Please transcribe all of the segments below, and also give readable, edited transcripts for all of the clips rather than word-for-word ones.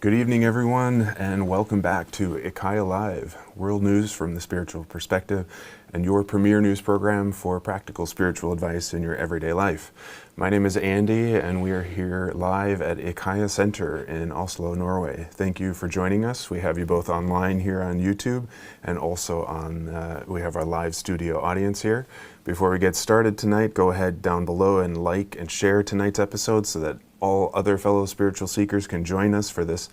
Good evening, everyone, and welcome back to IKYA Live, world news from the spiritual perspective, and your premier news program for practical spiritual advice in your everyday life. My name is Andy, and we are here live at IKYA Center in Oslo, Norway. Thank you for joining us. We have you both online here on YouTube, and also we have our live studio audience here. Before we get started tonight, go ahead down below and like and share tonight's episode so that all other fellow spiritual seekers can join us for this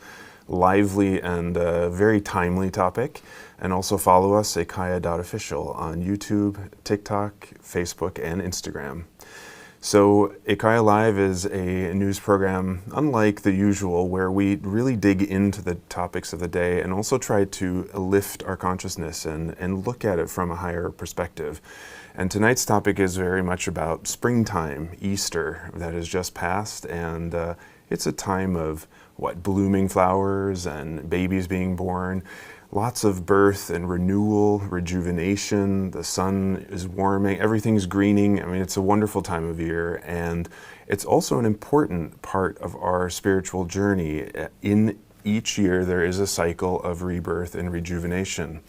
lively and very timely topic. And also follow us, IKYA.official, on YouTube, TikTok, Facebook, and Instagram. So IKYA Live is a news program unlike the usual, where we really dig into the topics of the day and also try to lift our consciousness and look at it from a higher perspective. And tonight's topic is very much about springtime, Easter, that has just passed, and it's a time of, blooming flowers and babies being born, lots of birth and renewal, rejuvenation, the sun is warming, everything's greening. I mean, it's a wonderful time of year, and it's also an important part of our spiritual journey. In each year, there is a cycle of rebirth and rejuvenation.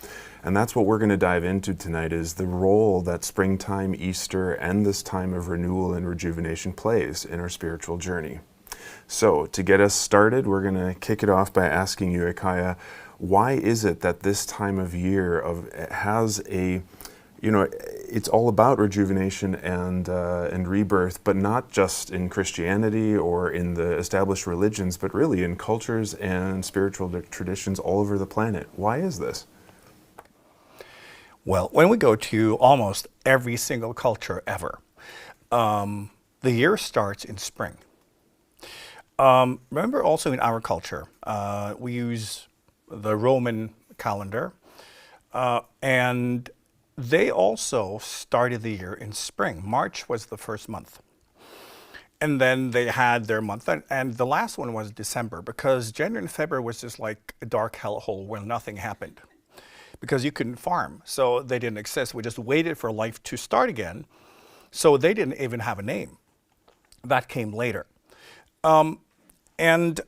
And that's what we're going to dive into tonight, is the role that springtime, Easter, and this time of renewal and rejuvenation plays in our spiritual journey. So to get us started, we're going to kick it off by asking you, IKYA, why is it that this time of year has a, it's all about rejuvenation and rebirth, but not just in Christianity or in the established religions, but really in cultures and spiritual traditions all over the planet? Why is this? Well, when we go to almost every single culture ever, the year starts in spring. Remember also in our culture, we use the Roman calendar, and they also started the year in spring. March was the first month. And then they had their month, and the last one was December, because January and February was just like a dark hellhole where nothing happened, because you couldn't farm, so they didn't exist. We just waited for life to start again, so they didn't even have a name. That came later. And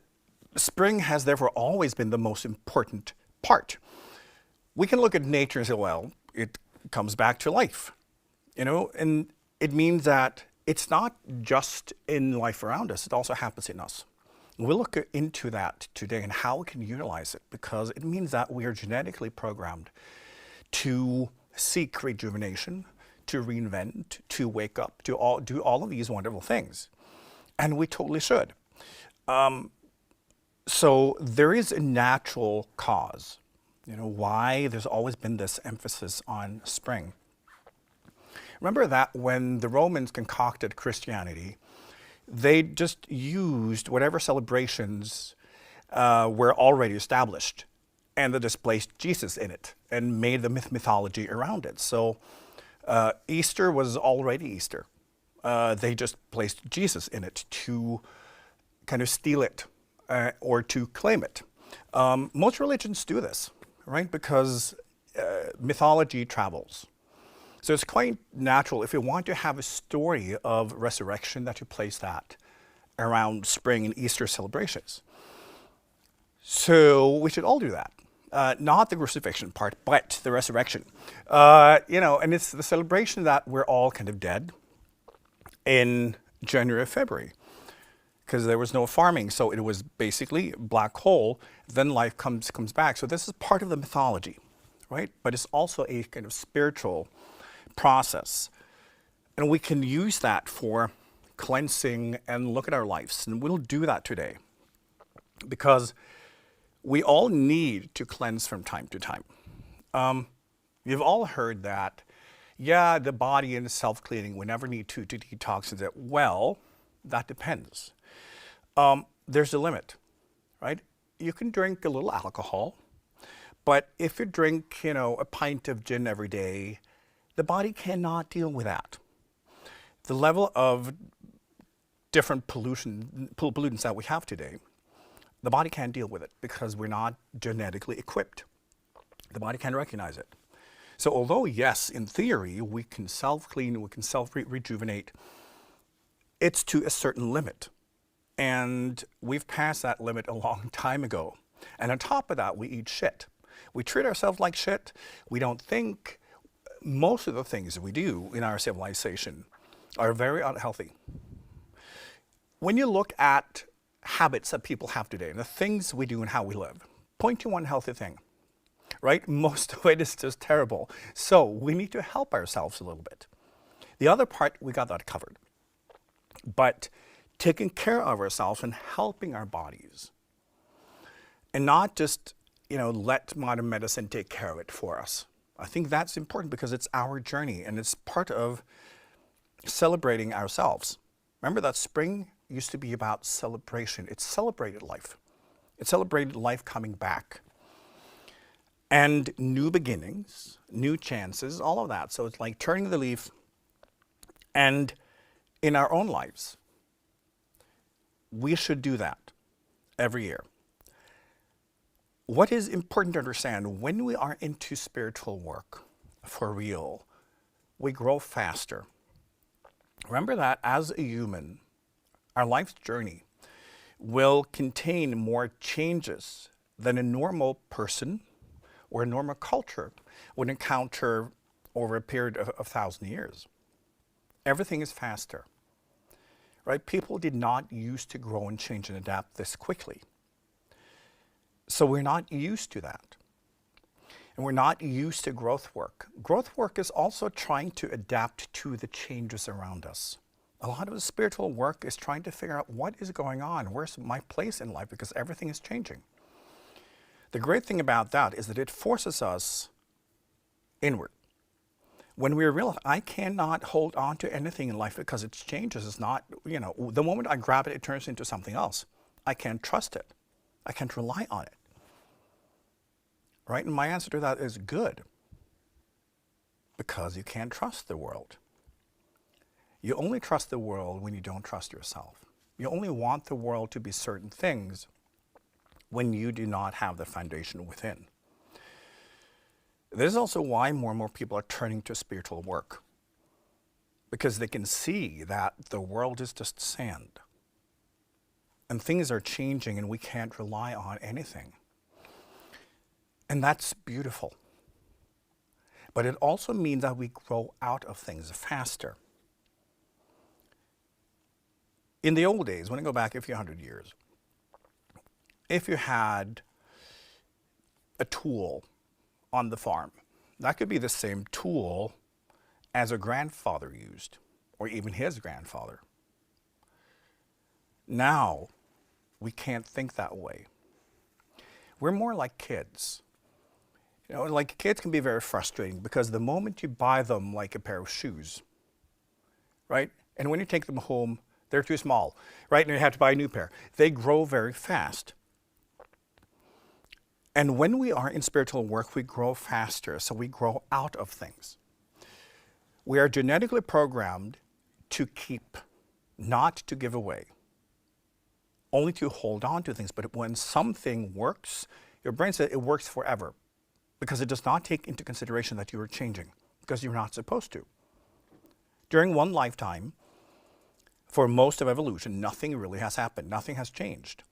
spring has therefore always been the most important part. We can look at nature and say, well, it comes back to life, and it means that it's not just in life around us, it also happens in us. We'll look into that today and how we can utilize it, because it means that we are genetically programmed to seek rejuvenation, to reinvent, to wake up, to do all of these wonderful things. And we totally should. So there is a natural cause, why there's always been this emphasis on spring. Remember that when the Romans concocted Christianity, they just used whatever celebrations were already established, and they displaced Jesus in it and made the mythology around it. So Easter was already Easter. They just placed Jesus in it to kind of steal it or to claim it. Most religions do this, right? Because mythology travels. So it's quite natural, if you want to have a story of resurrection, that you place that around spring and Easter celebrations. So we should all do that. Not the crucifixion part, but the resurrection. And it's the celebration that we're all kind of dead in January, February, because there was no farming. So it was basically black hole, then life comes back. So this is part of the mythology, right? But it's also a kind of spiritual process, and we can use that for cleansing and look at our lives, and we'll do that today, because we all need to cleanse from time to time. You've all heard that, the body and self-cleaning, we never need to detox it. Well, that depends. There's a limit, right? You can drink a little alcohol, but if you drink, a pint of gin every day, the body cannot deal with that. The level of different pollutants that we have today, the body can't deal with it because we're not genetically equipped. The body can't recognize it. So although, yes, in theory, we can self-clean, we can self-rejuvenate, it's to a certain limit. And we've passed that limit a long time ago. And on top of that, we eat shit. We treat ourselves like shit. We don't think. Most of the things we do in our civilization are very unhealthy. When you look at habits that people have today and the things we do and how we live, point to one healthy thing, right? Most of it is just terrible. So we need to help ourselves a little bit. The other part, we got that covered. But taking care of ourselves and helping our bodies, and not just, let modern medicine take care of it for us. I think that's important because it's our journey and it's part of celebrating ourselves. Remember that spring used to be about celebration. It celebrated life. It celebrated life coming back. And new beginnings, new chances, all of that. So it's like turning the leaf. And in our own lives, we should do that every year. What is important to understand, when we are into spiritual work for real, we grow faster. Remember that as a human, our life's journey will contain more changes than a normal person or a normal culture would encounter over a period of 1,000 years. Everything is faster, right? People did not used to grow and change and adapt this quickly. So we're not used to that. And we're not used to growth work. Growth work is also trying to adapt to the changes around us. A lot of the spiritual work is trying to figure out what is going on, where's my place in life, because everything is changing. The great thing about that is that it forces us inward. When we realize I cannot hold on to anything in life because it changes, it's not, the moment I grab it, it turns into something else. I can't trust it. I can't rely on it. Right? And my answer to that is good. Because you can't trust the world. You only trust the world when you don't trust yourself. You only want the world to be certain things when you do not have the foundation within. This is also why more and more people are turning to spiritual work. Because they can see that the world is just sand. And things are changing and we can't rely on anything. And that's beautiful. But it also means that we grow out of things faster. In the old days, when I go back a few hundred years, if you had a tool on the farm, that could be the same tool as a grandfather used, or even his grandfather. Now, we can't think that way. We're more like kids. Like kids can be very frustrating because the moment you buy them like a pair of shoes, right? And when you take them home, they're too small, right? And you have to buy a new pair. They grow very fast. And when we are in spiritual work, we grow faster, so we grow out of things. We are genetically programmed to keep, not to give away, only to hold on to things. But when something works, your brain says it works forever because it does not take into consideration that you are changing because you're not supposed to. During one lifetime, for most of evolution, nothing really has happened. Nothing has changed.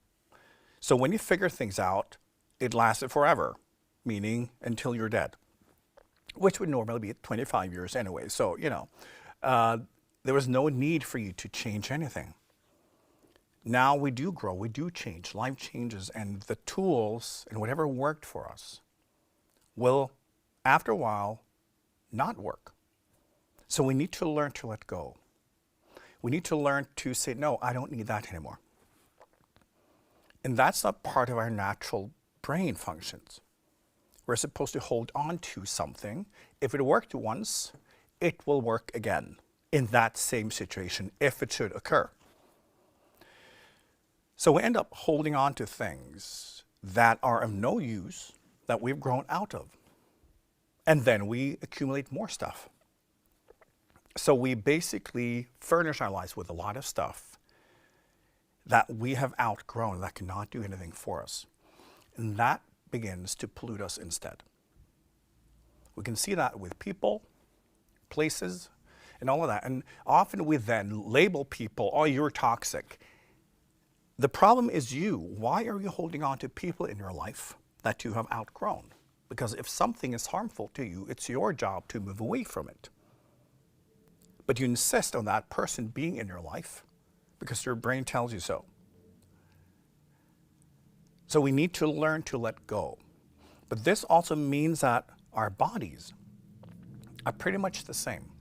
So when you figure things out, it lasted forever, meaning until you're dead, which would normally be 25 years anyway. So, there was no need for you to change anything. Now we do grow, we do change, life changes, and the tools and whatever worked for us will, after a while, not work. So we need to learn to let go. We need to learn to say, no, I don't need that anymore. And that's not part of our natural brain functions. We're supposed to hold on to something. If it worked once, it will work again in that same situation if it should occur. So we end up holding on to things that are of no use, that we've grown out of. And then we accumulate more stuff. So we basically furnish our lives with a lot of stuff that we have outgrown, that cannot do anything for us. And that begins to pollute us instead. We can see that with people, places, and all of that. And often we then label people, oh, you're toxic. The problem is you. Why are you holding on to people in your life that you have outgrown? Because if something is harmful to you, it's your job to move away from it. But you insist on that person being in your life because your brain tells you so. So we need to learn to let go. But this also means that our bodies are pretty much the same.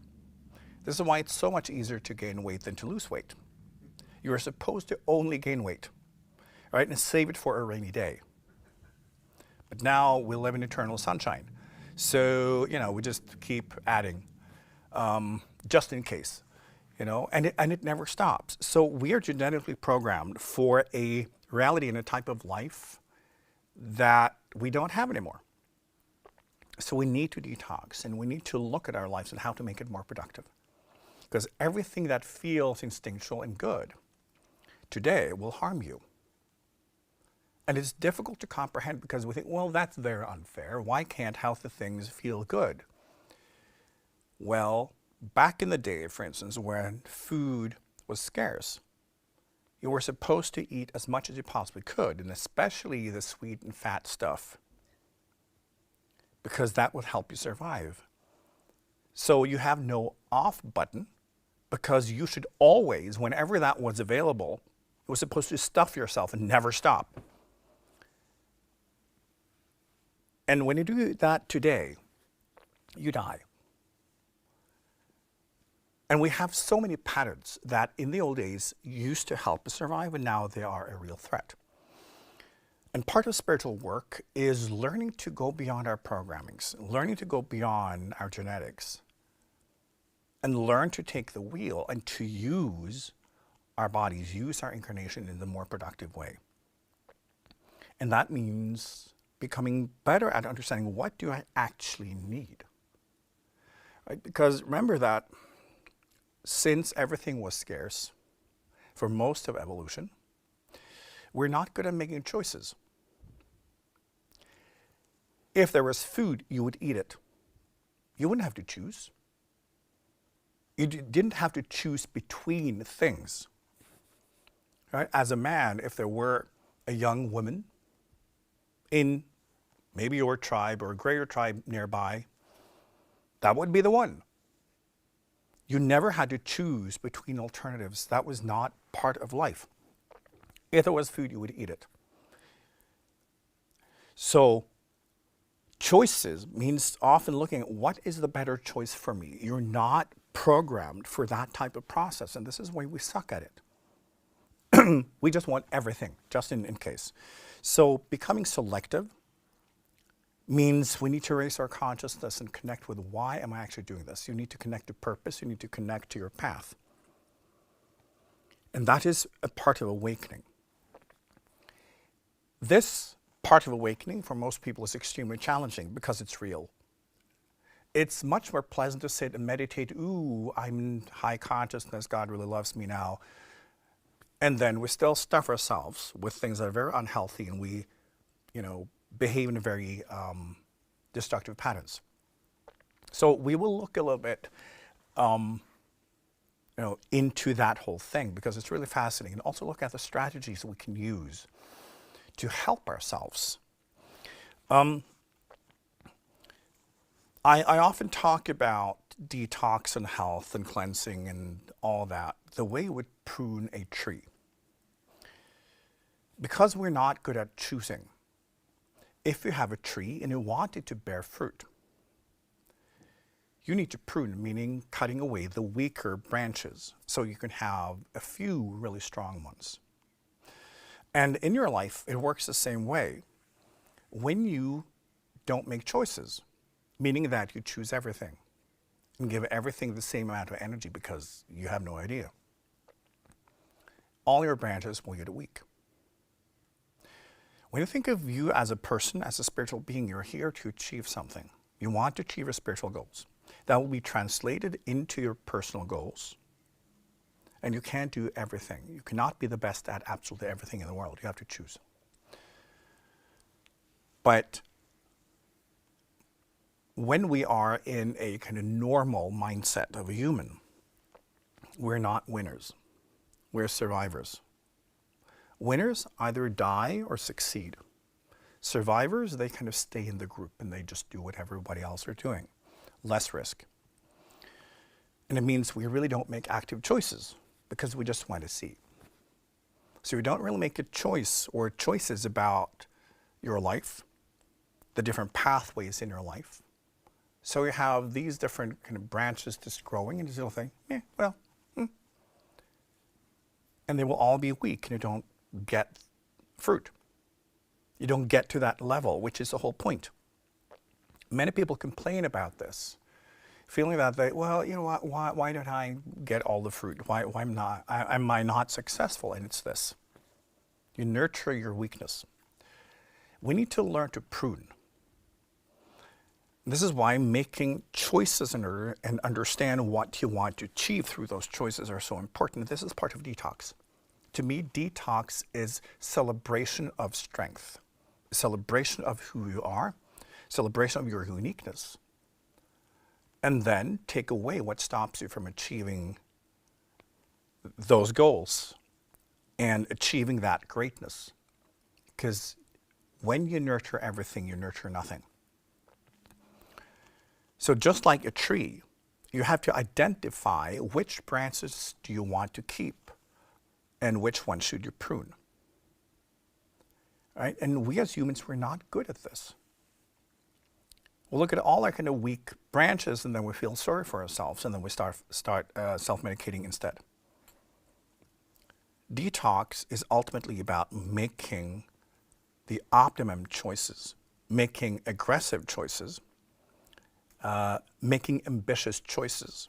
This is why it's so much easier to gain weight than to lose weight. You are supposed to only gain weight, right, and save it for a rainy day. But now we live in eternal sunshine. So, we just keep adding, just in case, and it never stops. So we are genetically programmed for a reality and a type of life that we don't have anymore. So we need to detox, and we need to look at our lives and how to make it more productive. Because everything that feels instinctual and good today will harm you. And it's difficult to comprehend because we think, well, that's very unfair. Why can't healthy things feel good? Well, back in the day, for instance, when food was scarce, you were supposed to eat as much as you possibly could, and especially the sweet and fat stuff, because that would help you survive. So you have no off button, because you should always, whenever that was available, it was supposed to stuff yourself and never stop. And when you do that today, you die. And we have so many patterns that in the old days used to help us survive, and now they are a real threat. And part of spiritual work is learning to go beyond our programmings, learning to go beyond our genetics, and learn to take the wheel and to use our bodies, use our incarnation in the more productive way. And that means becoming better at understanding, what do I actually need? Right? Because remember that since everything was scarce for most of evolution, we're not good at making choices. If there was food, you would eat it. You wouldn't have to choose. You didn't have to choose between things. Right? As a man, if there were a young woman in maybe your tribe or a greater tribe nearby, that would be the one. You never had to choose between alternatives. That was not part of life. If there was food, you would eat it. So choices means often looking at what is the better choice for me. You're not programmed for that type of process, and this is why we suck at it. We just want everything, just in case. So becoming selective means we need to raise our consciousness and connect with, why am I actually doing this? You need to connect to purpose. You need to connect to your path. And that is a part of awakening. This part of awakening for most people is extremely challenging because it's real. It's much more pleasant to sit and meditate, ooh, I'm in high consciousness, God really loves me now. And then we still stuff ourselves with things that are very unhealthy, and we, behave in very destructive patterns. So we will look a little bit, into that whole thing, because it's really fascinating, and also look at the strategies we can use to help ourselves. I often talk about detox and health and cleansing and all that the way you would prune a tree. Because we're not good at choosing. If you have a tree and you want it to bear fruit, you need to prune, meaning cutting away the weaker branches so you can have a few really strong ones. And in your life, it works the same way. When you don't make choices, meaning that you choose everything and give everything the same amount of energy because you have no idea, all your branches will get weak. When you think of you as a person, as a spiritual being, you're here to achieve something. You want to achieve your spiritual goals. That will be translated into your personal goals. And you can't do everything. You cannot be the best at absolutely everything in the world. You have to choose. But when we are in a kind of normal mindset of a human, we're not winners. We're survivors. Winners either die or succeed. Survivors, they kind of stay in the group and they just do what everybody else are doing. Less risk. And it means we really don't make active choices because we just want to see. So you don't really make a choice or choices about your life, the different pathways in your life. So you have these different kind of branches just growing and you still think, and they will all be weak and you don't get fruit. You don't get to that level, which is the whole point. Many people complain about this, feeling that they, why don't I get all the fruit? Why am I not successful? And it's this. You nurture your weakness. We need to learn to prune. This is why making choices and understand what you want to achieve through those choices are so important. This is part of detox. To me, detox is celebration of strength, celebration of who you are, celebration of your uniqueness, and then take away what stops you from achieving those goals and achieving that greatness. Because when you nurture everything, you nurture nothing. So just like a tree, you have to identify which branches do you want to keep and which ones should you prune. Right? And we as humans, we're not good at this. We'll look at all our kind of weak branches and then we feel sorry for ourselves and then we start self-medicating instead. Detox is ultimately about making the optimum choices, making aggressive choices, making ambitious choices,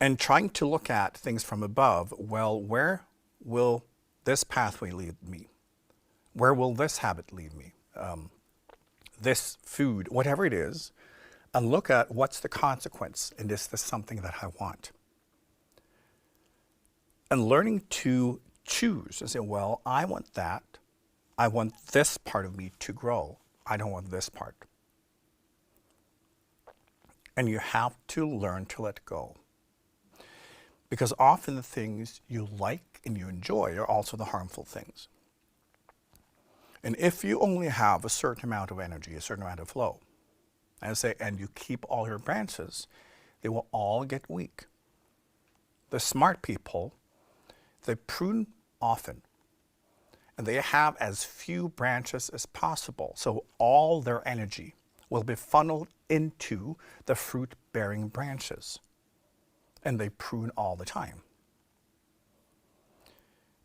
and trying to look at things from above. Well, where will this pathway lead me? Where will this habit lead me? This food, whatever it is, and look at what's the consequence, and is this something that I want? And learning to choose and say, well, I want that. I want this part of me to grow. I don't want this part. And you have to learn to let go. Because often the things you like and you enjoy are also the harmful things. And if you only have a certain amount of energy, a certain amount of flow, and you keep all your branches, they will all get weak. The smart people, they prune often. And they have as few branches as possible. So all their energy will be funneled into the fruit-bearing branches. And they prune all the time.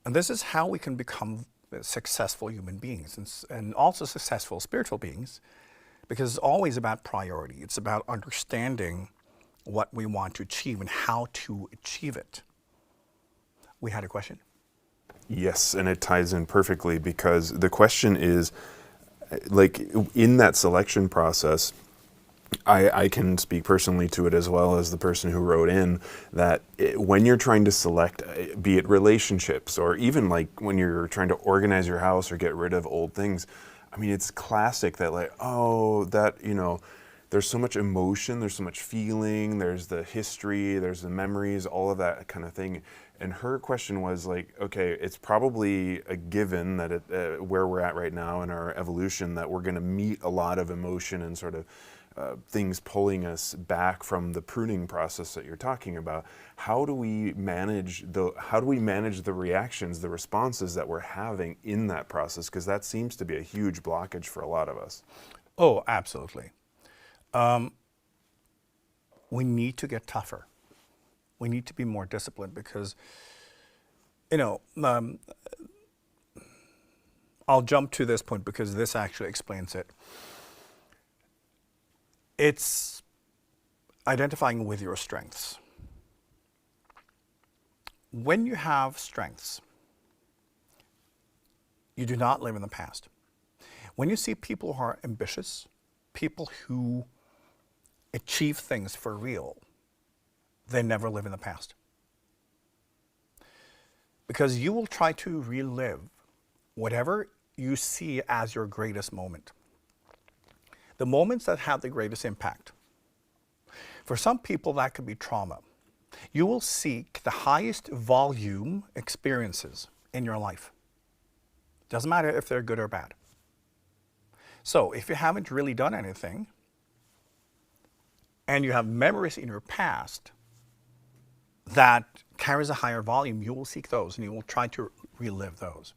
And this is how we can become successful human beings and also successful spiritual beings, because it's always about priority. It's about understanding what we want to achieve and how to achieve it. We had a question? Yes, and it ties in perfectly because the question is, like, in that selection process, I can speak personally to it as well as the person who wrote in, that when you're trying to select, be it relationships or even like when you're trying to organize your house or get rid of old things, I mean, it's classic that like, there's so much emotion, there's so much feeling, there's the history, there's the memories, all of that kind of thing. And her question was like, okay, it's probably a given that where we're at right now in our evolution, that we're going to meet a lot of emotion and sort of things pulling us back from the pruning process that you're talking about. How do we manage the reactions, the responses that we're having in that process? Because that seems to be a huge blockage for a lot of us. Oh, absolutely. We need to get tougher. We need to be more disciplined because, I'll jump to this point because this actually explains it. It's identifying with your strengths. When you have strengths, you do not live in the past. When you see people who are ambitious, people who achieve things for real, they never live in the past. Because you will try to relive whatever you see as your greatest moment. The moments that have the greatest impact. For some people, that could be trauma. You will seek the highest volume experiences in your life. Doesn't matter if they're good or bad. So if you haven't really done anything, and you have memories in your past that carries a higher volume, you will seek those and you will try to relive those.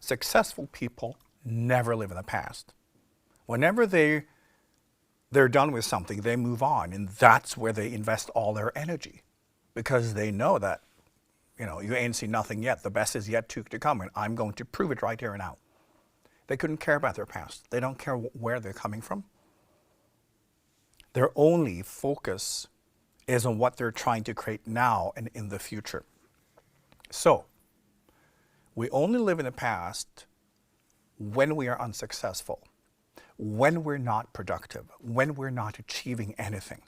Successful people never live in the past. Whenever they're done with something, they move on, and that's where they invest all their energy, because they know that, you ain't seen nothing yet. The best is yet to come, and I'm going to prove it right here and now. They couldn't care about their past. They don't care where they're coming from. Their only focus is on what they're trying to create now and in the future. So, we only live in the past when we are unsuccessful, when we're not productive, when we're not achieving anything.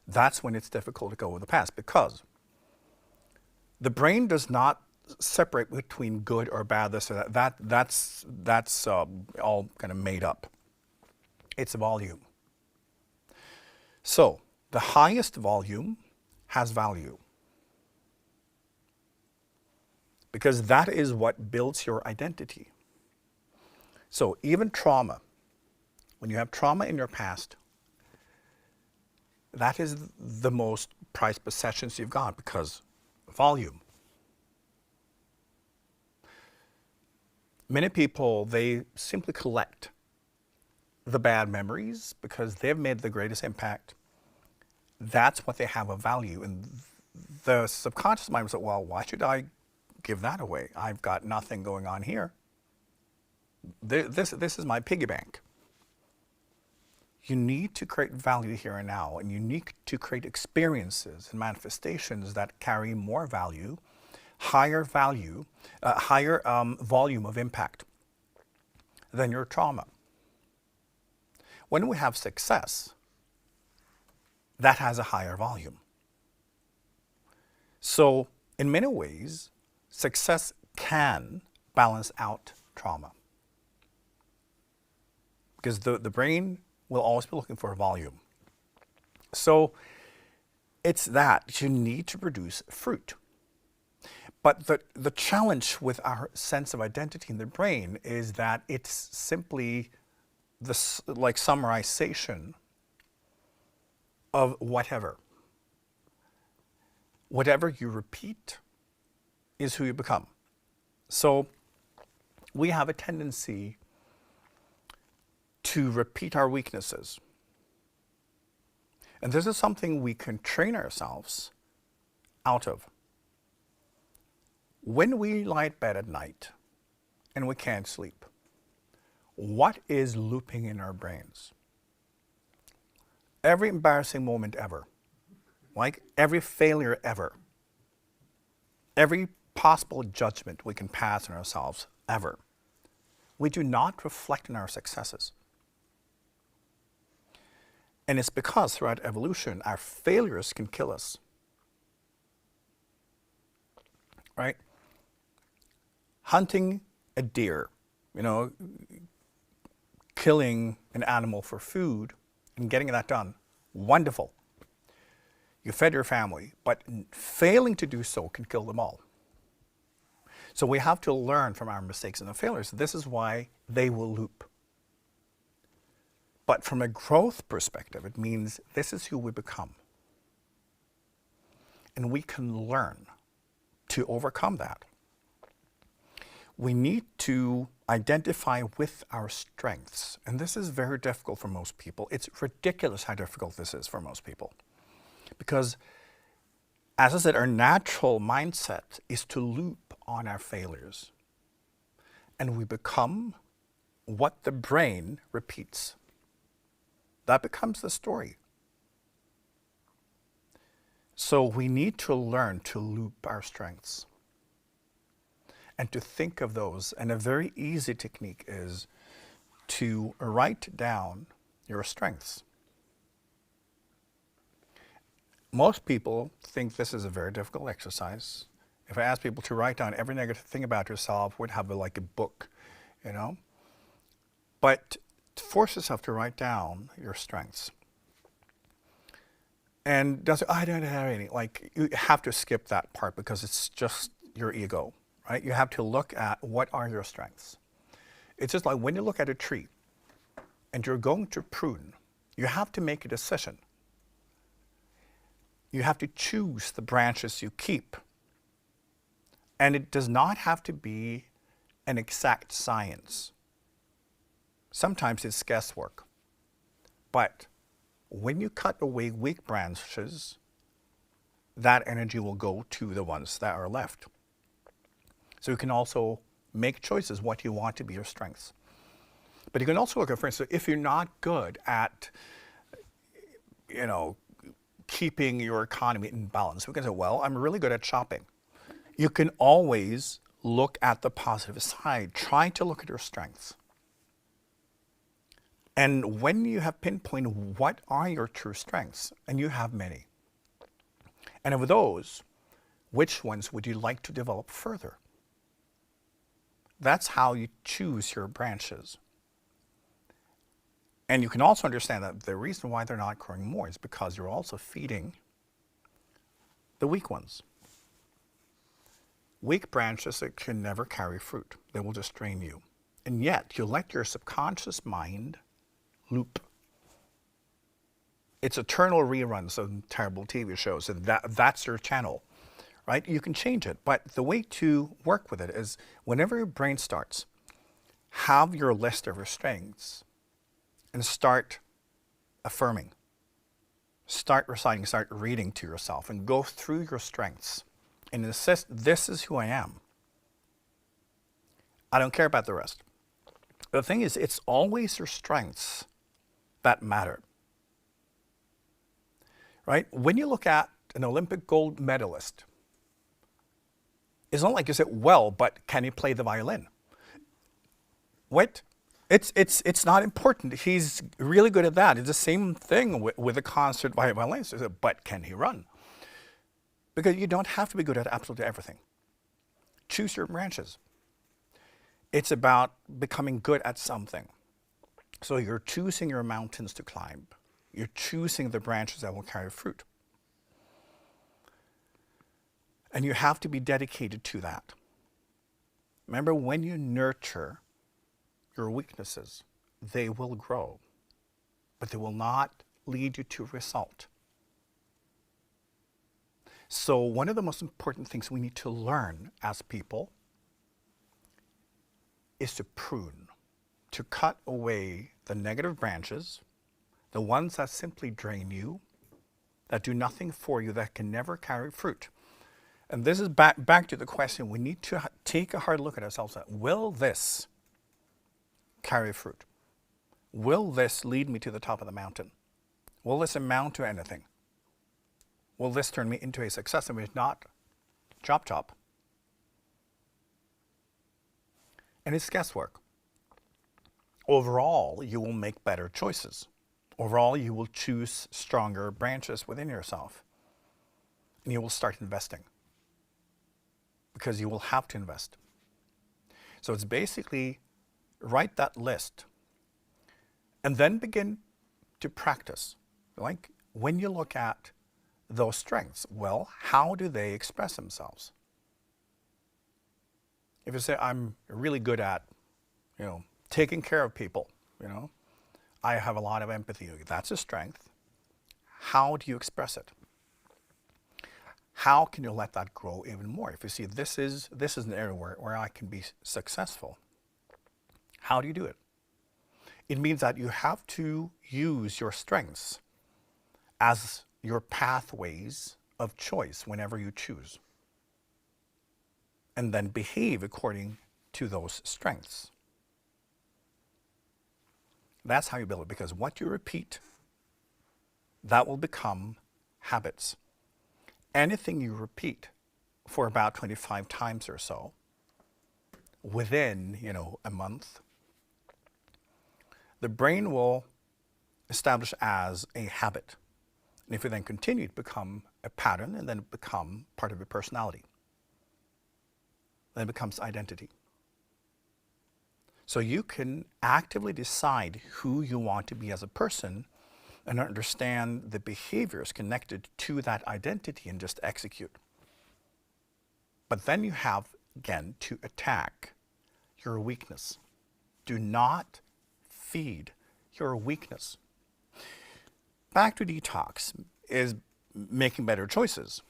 That's when it's difficult to go with the past, because the brain does not separate between good or bad, this or that. That's all kind of made up. It's volume. So, the highest volume has value, because that is what builds your identity. So even trauma, when you have trauma in your past, that is the most prized possessions you've got, because volume. Many people, they simply collect the bad memories because they've made the greatest impact. That's what they have of value. And the subconscious mind was like, well, why should I give that away? I've got nothing going on here. This is my piggy bank. You need to create value here and now, and you need to create experiences and manifestations that carry more value, higher volume of impact than your trauma. When we have success, that has a higher volume. So in many ways, success can balance out trauma, because the brain will always be looking for a volume. So it's that you need to produce fruit. But the challenge with our sense of identity in the brain is that it's simply this like summarization of whatever. Whatever you repeat is who you become. So we have a tendency to repeat our weaknesses. And this is something we can train ourselves out of. When we lie in bed at night and we can't sleep, what is looping in our brains? Every embarrassing moment ever, like every failure ever, every possible judgment we can pass on ourselves ever. We do not reflect on our successes. And it's because throughout evolution, our failures can kill us. Right? Hunting a deer, killing an animal for food and getting that done, wonderful. You fed your family, but failing to do so can kill them all. So we have to learn from our mistakes and the failures. This is why they will loop. But from a growth perspective, it means this is who we become. And we can learn to overcome that. We need to identify with our strengths. And this is very difficult for most people. It's ridiculous how difficult this is for most people. Because, as I said, our natural mindset is to loop on our failures. And we become what the brain repeats. That becomes the story. So we need to learn to loop our strengths and to think of those. And a very easy technique is to write down your strengths. Most people think this is a very difficult exercise. If I ask people to write down every negative thing about yourself, we'd have like a book, But force yourself to write down your strengths. And I don't have any. You have to skip that part because it's just your ego. right? You have to look at what are your strengths. It's just like when you look at a tree and you're going to prune, you have to make a decision. You have to choose the branches you keep. And it does not have to be an exact science. Sometimes it's guesswork. But when you cut away weak branches, that energy will go to the ones that are left. So you can also make choices what you want to be your strengths. But you can also look at, for instance, if you're not good at, keeping your economy in balance, we can say, well, I'm really good at shopping. You can always look at the positive side. Try to look at your strengths. And when you have pinpointed what are your true strengths, and you have many, and of those, which ones would you like to develop further? That's how you choose your branches. And you can also understand that the reason why they're not growing more is because you're also feeding the weak ones. Weak branches that can never carry fruit. They will just drain you. And yet, you let your subconscious mind loop. It's eternal reruns of terrible TV shows, and that's your channel, right? You can change it, but the way to work with it is whenever your brain starts, have your list of your strengths and start affirming. Start reciting, start reading to yourself and go through your strengths and insist, this is who I am. I don't care about the rest. The thing is, it's always your strengths that matter. Right? When you look at an Olympic gold medalist, it's not like you say, well, but can he play the violin? What? It's not important. He's really good at that. It's the same thing with a concert violin. So, but can he run? Because you don't have to be good at absolutely everything. Choose your branches. It's about becoming good at something. So you're choosing your mountains to climb. You're choosing the branches that will carry fruit. And you have to be dedicated to that. Remember, when you nurture your weaknesses, they will grow, but they will not lead you to result. So one of the most important things we need to learn as people is to prune, to cut away the negative branches, the ones that simply drain you, that do nothing for you, that can never carry fruit. And this is back to the question, we need to take a hard look at ourselves. Will this carry fruit? Will this lead me to the top of the mountain? Will this amount to anything? Will this turn me into a success? And if not, chop chop. And it's guesswork. Overall, you will make better choices. Overall, you will choose stronger branches within yourself. And you will start investing. Because you will have to invest. So it's basically write that list and then begin to practice. Like when you look at those strengths, well, how do they express themselves? If you say, I'm really good at, taking care of people, I have a lot of empathy, that's a strength. How do you express it? How can you let that grow even more? If you see this is an area where I can be successful, how do you do it? It means that you have to use your strengths as your pathways of choice whenever you choose. And then behave according to those strengths. That's how you build it, because what you repeat, that will become habits. Anything you repeat for about 25 times or so, within, a month, the brain will establish as a habit. And if you then continue to become a pattern, and then it become part of your personality. Then it becomes identity. So you can actively decide who you want to be as a person and understand the behaviors connected to that identity and just execute. But then you have again, to attack your weakness. Do not feed your weakness. Back to detox is making better choices.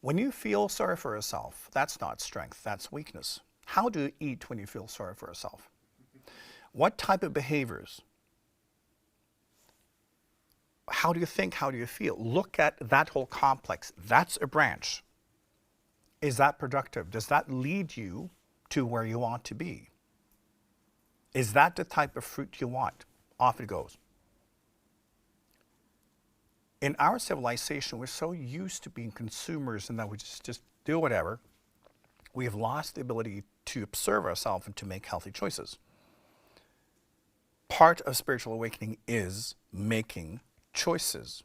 When you feel sorry for yourself, that's not strength, that's weakness. How do you eat when you feel sorry for yourself? What type of behaviors? How do you think? How do you feel? Look at that whole complex. That's a branch. Is that productive? Does that lead you to where you want to be? Is that the type of fruit you want? Off it goes. In our civilization, we're so used to being consumers and that we just do whatever. We have lost the ability to observe ourselves and to make healthy choices. Part of spiritual awakening is making choices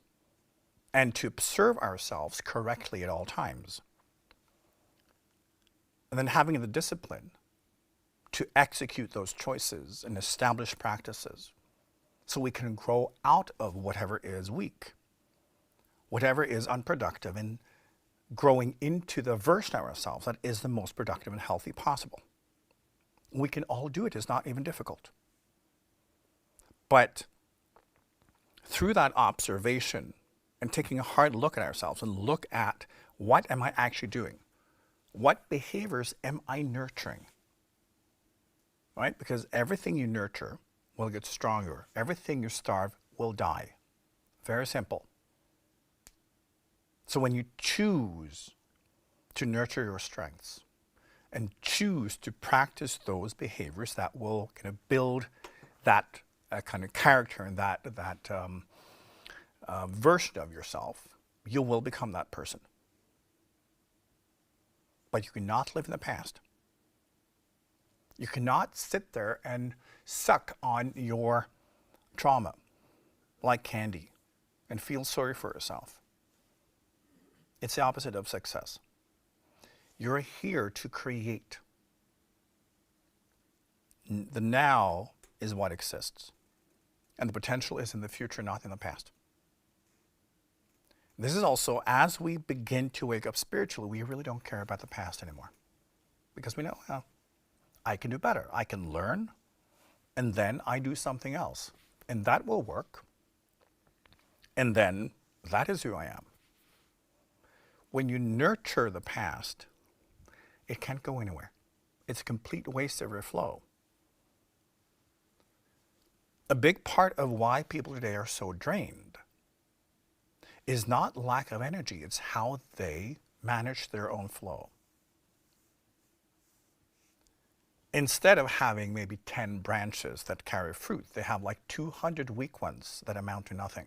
and to observe ourselves correctly at all times. And then having the discipline to execute those choices and establish practices so we can grow out of whatever is weak, whatever is unproductive, and growing into the version of ourselves that is the most productive and healthy possible. We can all do it. It's not even difficult. But through that observation and taking a hard look at ourselves and look at what am I actually doing? What behaviors am I nurturing? Right? Because everything you nurture will get stronger. Everything you starve will die. Very simple. So when you choose to nurture your strengths and choose to practice those behaviors that will kind of build that kind of character and that version of yourself, you will become that person. But you cannot live in the past. You cannot sit there and suck on your trauma like candy and feel sorry for yourself. It's the opposite of success. You're here to create. The now is what exists. And the potential is in the future, not in the past. This is also, as we begin to wake up spiritually, we really don't care about the past anymore. Because we know, well, I can do better. I can learn, and then I do something else. And that will work. And then that is who I am. When you nurture the past, it can't go anywhere. It's a complete waste of your flow. A big part of why people today are so drained is not lack of energy, it's how they manage their own flow. Instead of having maybe 10 branches that carry fruit, they have like 200 weak ones that amount to nothing.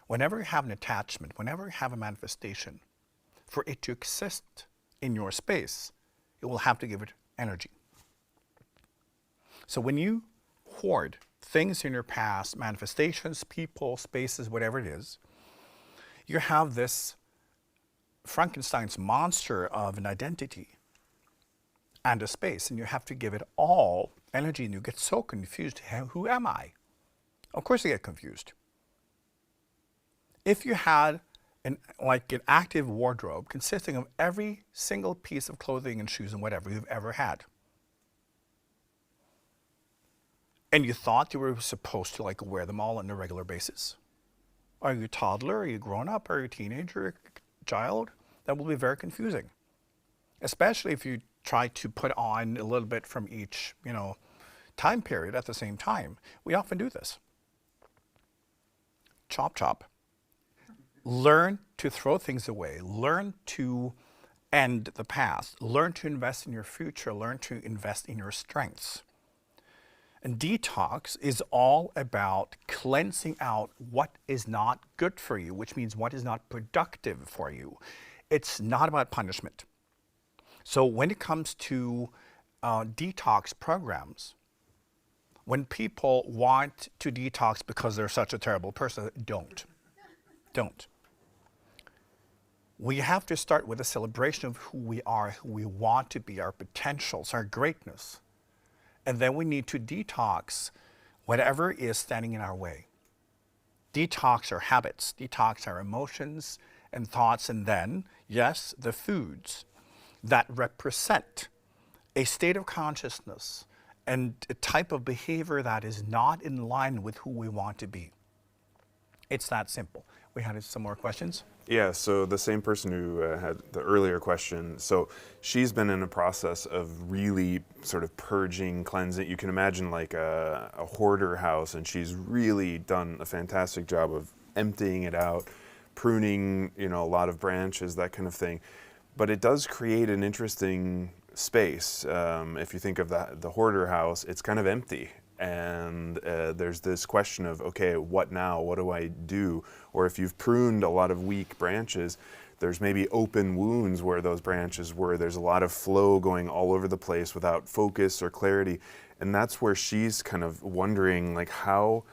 Whenever you have an attachment, whenever you have a manifestation, for it to exist in your space, it will have to give it energy. So when you hoard things in your past, manifestations, people, spaces, whatever it is, you have this Frankenstein's monster of an identity and a space, and you have to give it all energy, and you get so confused. Who am I? Of course you get confused. If you had an active wardrobe consisting of every single piece of clothing and shoes and whatever you've ever had, and you thought you were supposed to wear them all on a regular basis, are you a toddler? Are you grown up? Are you a teenager? A child? That will be very confusing, especially if you try to put on a little bit from each, time period at the same time. We often do this. Chop, chop. Learn to throw things away. Learn to end the past. Learn to invest in your future. Learn to invest in your strengths. And detox is all about cleansing out what is not good for you, which means what is not productive for you. It's not about punishment. So when it comes to detox programs, when people want to detox because they're such a terrible person, don't. We have to start with a celebration of who we are, who we want to be, our potentials, our greatness. And then we need to detox whatever is standing in our way. Detox our habits, detox our emotions, and thoughts, and then, yes, the foods that represent a state of consciousness and a type of behavior that is not in line with who we want to be. It's that simple. We had some more questions? Yeah, so the same person who had the earlier question, so she's been in a process of really sort of purging, cleansing. You can imagine like a hoarder house, and she's really done a fantastic job of emptying it out, pruning, a lot of branches, that kind of thing. But it does create an interesting space. If you think of the hoarder house, it's kind of empty. And there's this question of, okay, what now? What do I do? Or if you've pruned a lot of weak branches, there's maybe open wounds where those branches were. There's a lot of flow going all over the place without focus or clarity. And that's where she's kind of wondering, like, how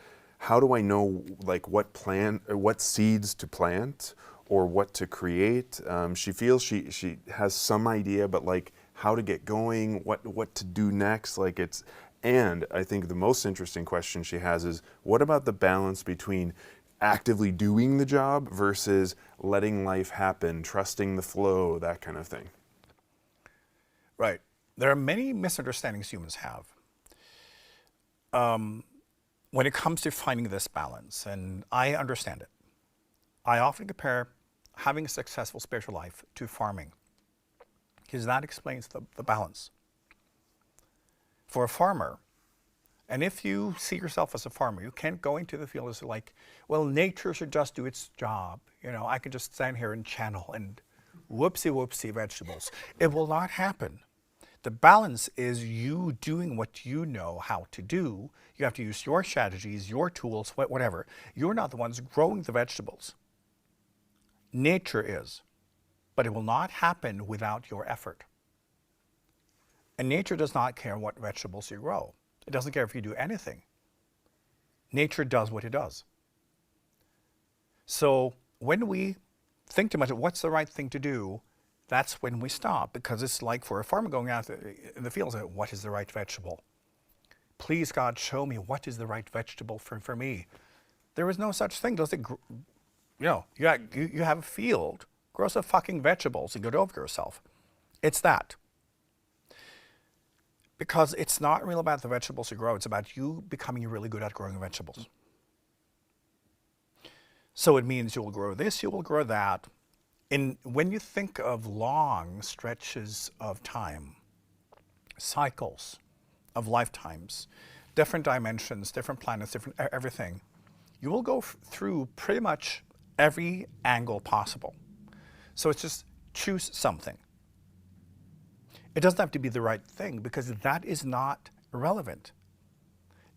do I know, like, what seeds to plant or what to create? She feels she has some idea, but like how to get going, what to do next, like it's. And I think the most interesting question she has is, what about the balance between actively doing the job versus letting life happen, trusting the flow, that kind of thing? Right. There are many misunderstandings humans have when it comes to finding this balance, and I understand it. I often compare having a successful spiritual life to farming, because that explains the balance. For a farmer, and if you see yourself as a farmer, you can't go into the field as like, well, nature should just do its job. I could just stand here and channel and whoopsie vegetables. It will not happen. The balance is you doing what you know how to do. You have to use your strategies, your tools, whatever. You're not the ones growing the vegetables. Nature is, but it will not happen without your effort. And nature does not care what vegetables you grow. It doesn't care if you do anything. Nature does what it does. So when we think too much of what's the right thing to do, that's when we stop, because it's like for a farmer going out in the fields, what is the right vegetable? Please, God, show me what is the right vegetable for me. There is no such thing. Does it? You have a field, grow some fucking vegetables and get over yourself. It's that. Because it's not really about the vegetables you grow, it's about you becoming really good at growing vegetables. So it means you will grow this, you will grow that. And when you think of long stretches of time, cycles of lifetimes, different dimensions, different planets, different everything, you will go through pretty much every angle possible. So it's just choose something. It doesn't have to be the right thing, because that is not relevant.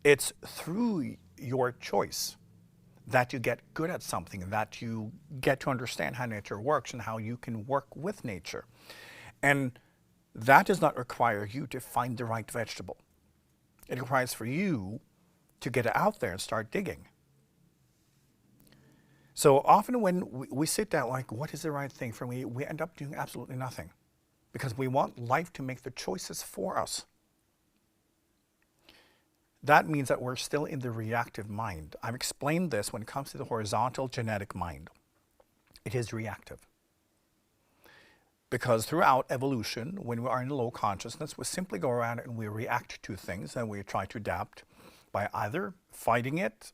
It's through your choice that you get good at something, that you get to understand how nature works and how you can work with nature. And that does not require you to find the right vegetable. It requires for you to get out there and start digging. So often when we sit down like, what is the right thing for me? We end up doing absolutely nothing, because we want life to make the choices for us. That means that we're still in the reactive mind. I've explained this when it comes to the horizontal genetic mind. It is reactive. Because throughout evolution, when we are in low consciousness, we simply go around and we react to things, and we try to adapt by either fighting it,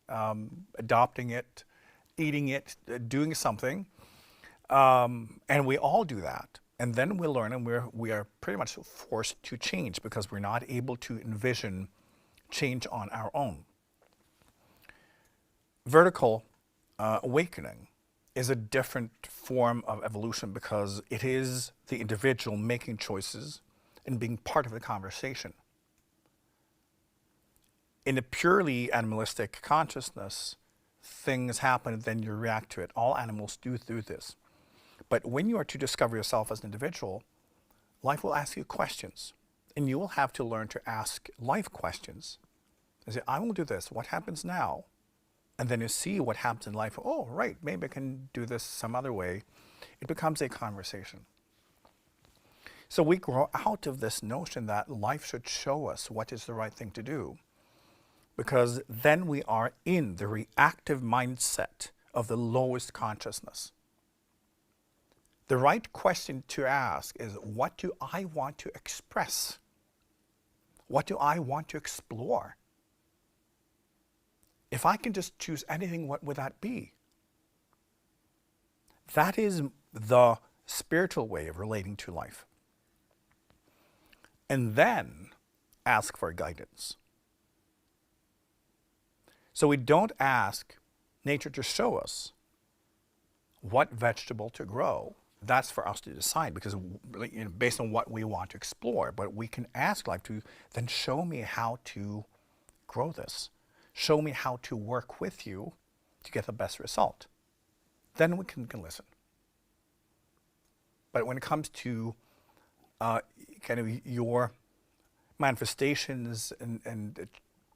adopting it, eating it, doing something. And we all do that. And then we learn, and we are pretty much forced to change, because we're not able to envision change on our own. Vertical awakening is a different form of evolution, because it is the individual making choices and being part of the conversation. In a purely animalistic consciousness, things happen and then you react to it. All animals do this. But when you are to discover yourself as an individual, life will ask you questions. And you will have to learn to ask life questions. You say, I will do this. What happens now? And then you see what happens in life. Oh, right, maybe I can do this some other way. It becomes a conversation. So we grow out of this notion that life should show us what is the right thing to do, because then we are in the reactive mindset of the lowest consciousness. The right question to ask is, what do I want to express? What do I want to explore? If I can just choose anything, what would that be? That is the spiritual way of relating to life. And then ask for guidance. So we don't ask nature to show us what vegetable to grow. That's for us to decide, because based on what we want to explore. But we can ask life to then show me how to grow this. Show me how to work with you to get the best result. Then we can listen. But when it comes to kind of your manifestations and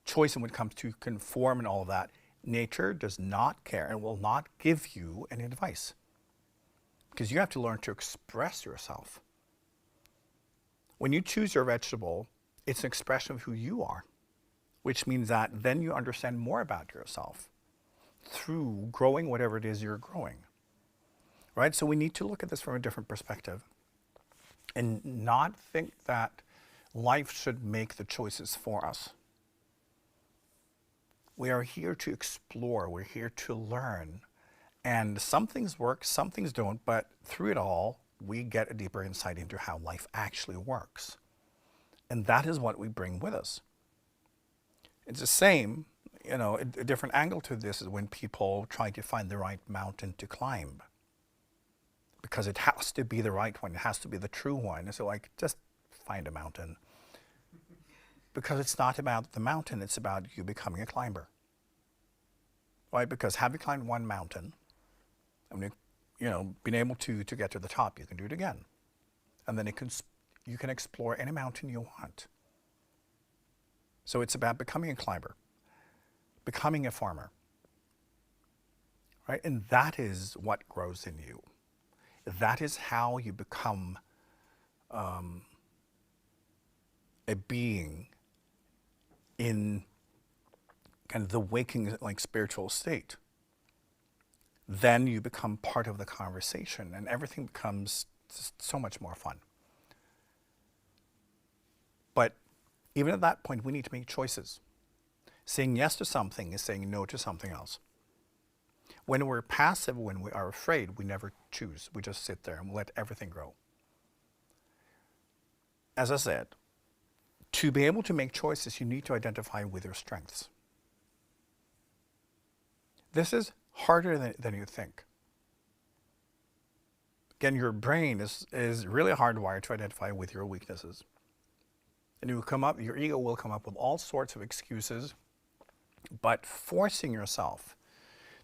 choice, and when it comes to conform and all of that, nature does not care and will not give you any advice. Because you have to learn to express yourself. When you choose your vegetable, it's an expression of who you are, which means that then you understand more about yourself through growing whatever it is you're growing. Right? So we need to look at this from a different perspective and not think that life should make the choices for us. We are here to explore, we're here to learn. And some things work, some things don't, but through it all, we get a deeper insight into how life actually works. And that is what we bring with us. It's the same, a different angle to this is when people try to find the right mountain to climb. Because it has to be the right one, it has to be the true one. So just find a mountain. Because it's not about the mountain, it's about you becoming a climber. Right? Because have you climbed one mountain, and been able to get to the top, you can do it again. And then you can explore any mountain you want. So it's about becoming a climber, becoming a farmer. Right? And that is what grows in you. That is how you become a being in kind of the waking, spiritual state. Then you become part of the conversation and everything becomes just so much more fun. But even at that point, we need to make choices. Saying yes to something is saying no to something else. When we're passive, when we are afraid, we never choose. We just sit there and let everything grow. As I said, to be able to make choices, you need to identify with your strengths. This is harder than you think. Again, your brain is really hardwired to identify with your weaknesses. And your ego will come up with all sorts of excuses, but forcing yourself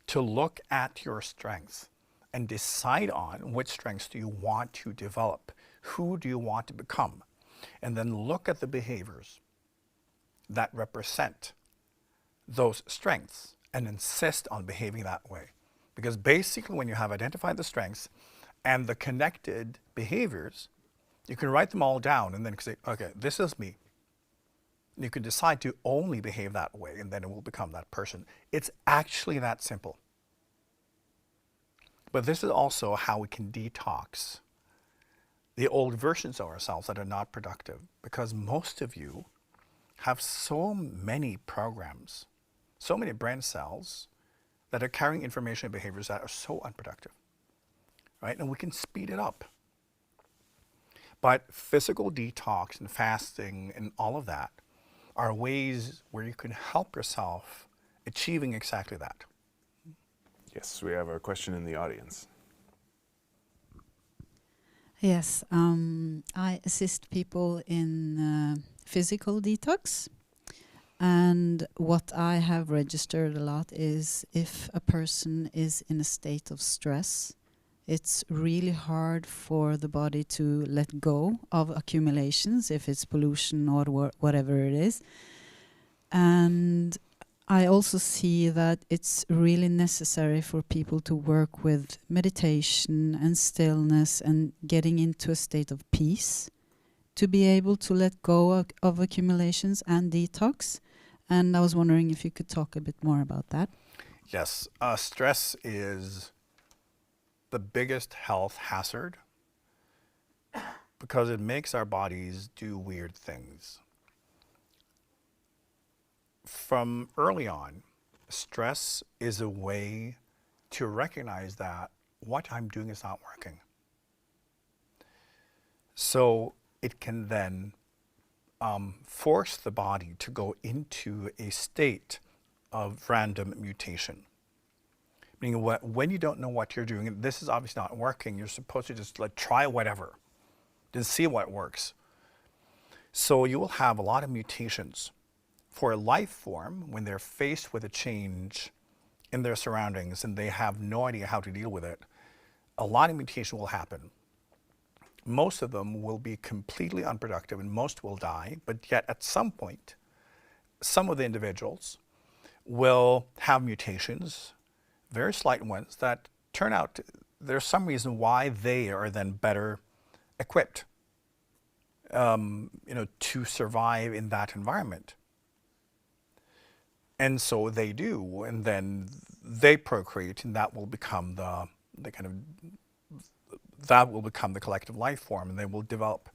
to look at your strengths and decide on which strengths do you want to develop, who do you want to become, and then look at the behaviors that represent those strengths and insist on behaving that way. Because basically when you have identified the strengths and the connected behaviors, you can write them all down and then say, okay, this is me. And you can decide to only behave that way and then it will become that person. It's actually that simple. But this is also how we can detox the old versions of ourselves that are not productive. Because most of you have so many programs, so many brain cells that are carrying information and behaviors that are so unproductive, right? And we can speed it up. But physical detox and fasting and all of that are ways where you can help yourself achieving exactly that. Yes, we have a question in the audience. Yes, I assist people in physical detox. And what I have registered a lot is if a person is in a state of stress, it's really hard for the body to let go of accumulations, if it's pollution or whatever it is. And I also see that it's really necessary for people to work with meditation and stillness and getting into a state of peace to be able to let go of accumulations and detox. And I was wondering if you could talk a bit more about that. Yes, stress is the biggest health hazard because it makes our bodies do weird things. From early on, stress is a way to recognize that what I'm doing is not working. So it can then force the body to go into a state of random mutation. Meaning when you don't know what you're doing, and this is obviously not working, you're supposed to just try whatever, then see what works. So you will have a lot of mutations. For a life form, when they're faced with a change in their surroundings and they have no idea how to deal with it, a lot of mutation will happen. Most of them will be completely unproductive and most will die, but yet at some point, some of the individuals will have mutations, very slight ones, that turn out there's some reason why they are then better equipped to survive in that environment. And so they do, and then they procreate, and that will become that will become the collective life form, and they will develop.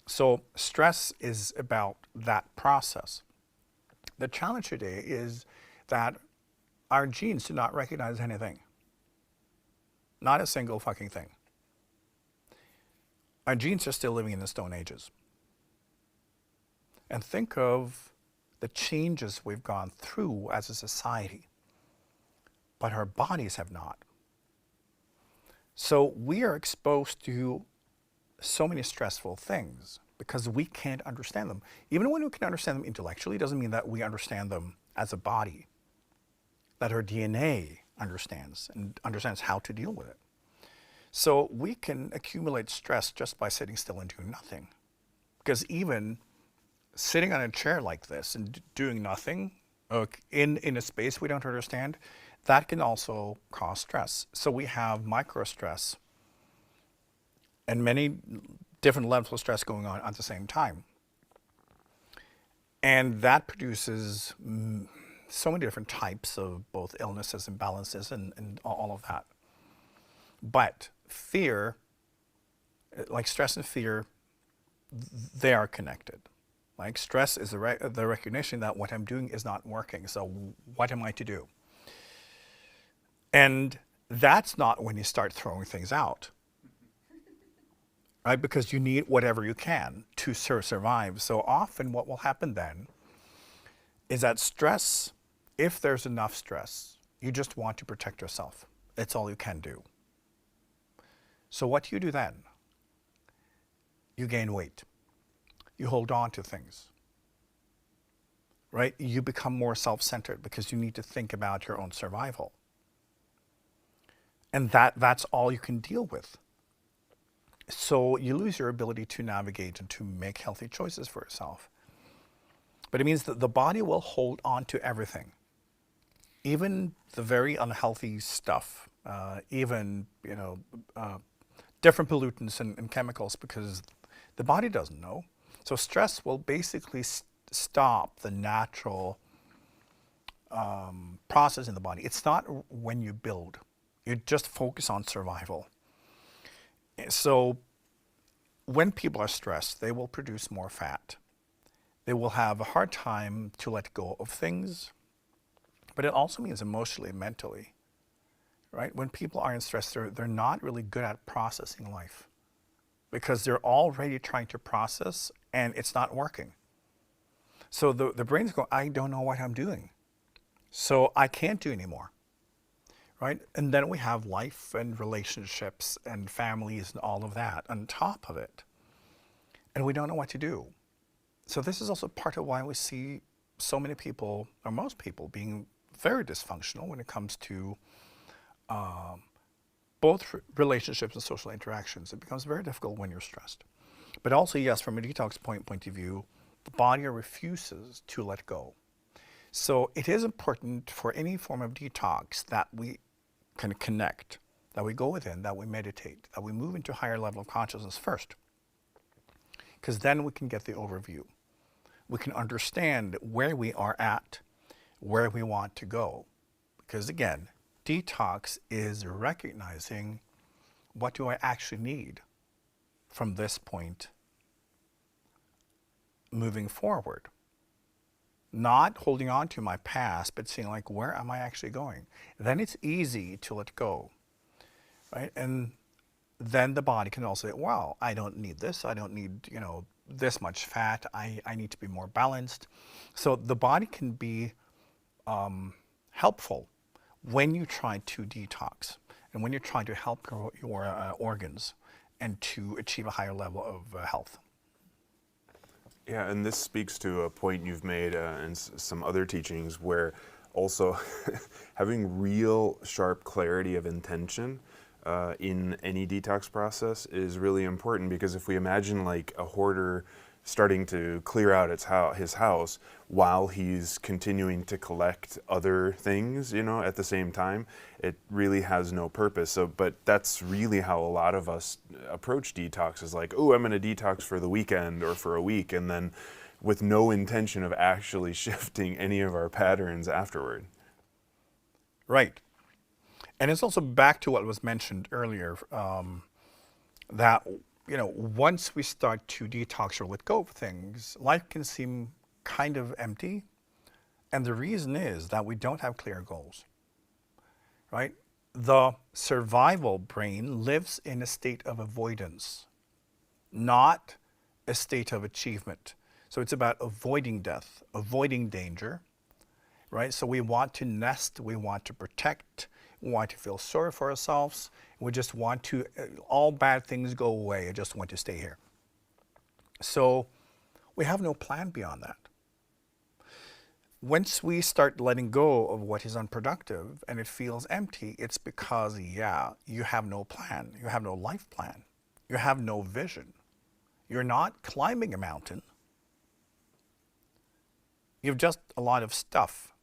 So stress is about that process. The challenge today is that our genes do not recognize anything. Not a single fucking thing. Our genes are still living in the Stone Ages. And think of the changes we've gone through as a society, but our bodies have not. So we are exposed to so many stressful things because we can't understand them. Even when we can understand them intellectually, doesn't mean that we understand them as a body, that our DNA understands and understands how to deal with it. So we can accumulate stress just by sitting still and doing nothing. Because even sitting on a chair like this and doing nothing in a space we don't understand, that can also cause stress. So we have micro stress and many different levels of stress going on at the same time. And that produces so many different types of both illnesses, imbalances, and all of that. But fear, like stress and fear, they are connected. Like stress is the recognition that what I'm doing is not working. So what am I to do? And that's not when you start throwing things out, right? Because you need whatever you can to survive. So often what will happen then is that stress, if there's enough stress, you just want to protect yourself. It's all you can do. So what do you do then? You gain weight. You hold on to things, right? You become more self-centered because you need to think about your own survival. And that's all you can deal with. So you lose your ability to navigate and to make healthy choices for yourself. But it means that the body will hold on to everything, even the very unhealthy stuff, even different pollutants and chemicals, because the body doesn't know. So stress will basically stop the natural process in the body. It's not when you build. You just focus on survival. So when people are stressed, they will produce more fat. They will have a hard time to let go of things. But it also means emotionally, mentally, right? When people are in stress, they're not really good at processing life because they're already trying to process and it's not working. So the brain's going, I don't know what I'm doing. So I can't do anymore, right? And then we have life and relationships and families and all of that on top of it. And we don't know what to do. So this is also part of why we see so many people, or most people, being very dysfunctional when it comes to both relationships and social interactions. It becomes very difficult when you're stressed. But also, yes, from a detox point of view, the body refuses to let go. So it is important for any form of detox that we can connect, that we go within, that we meditate, that we move into a higher level of consciousness first. Because then we can get the overview. We can understand where we are at, where we want to go. Because again, detox is recognizing what do I actually need from this point moving forward? Not holding on to my past, but seeing like, where am I actually going? Then it's easy to let go, right? And then the body can also say, wow, I don't need this. I don't need, this much fat. I need to be more balanced. So the body can be helpful when you try to detox and when you're trying to help your organs and to achieve a higher level of health. Yeah, and this speaks to a point you've made in some other teachings where also having real sharp clarity of intention in any detox process is really important, because if we imagine like a hoarder starting to clear out his house while he's continuing to collect other things, at the same time, it really has no purpose. So, but that's really how a lot of us approach detox, is like, oh, I'm going to detox for the weekend or for a week, and then with no intention of actually shifting any of our patterns afterward. Right. And it's also back to what was mentioned earlier, that once we start to detox or let go of things, life can seem kind of empty. And the reason is that we don't have clear goals, right? The survival brain lives in a state of avoidance, not a state of achievement. So it's about avoiding death, avoiding danger, right? So we want to nest, we want to protect, we want to feel sorry for ourselves. We just want to, all bad things go away. I just want to stay here. So we have no plan beyond that. Once we start letting go of what is unproductive and it feels empty, it's because, you have no plan. You have no life plan. You have no vision. You're not climbing a mountain. You've just a lot of stuff.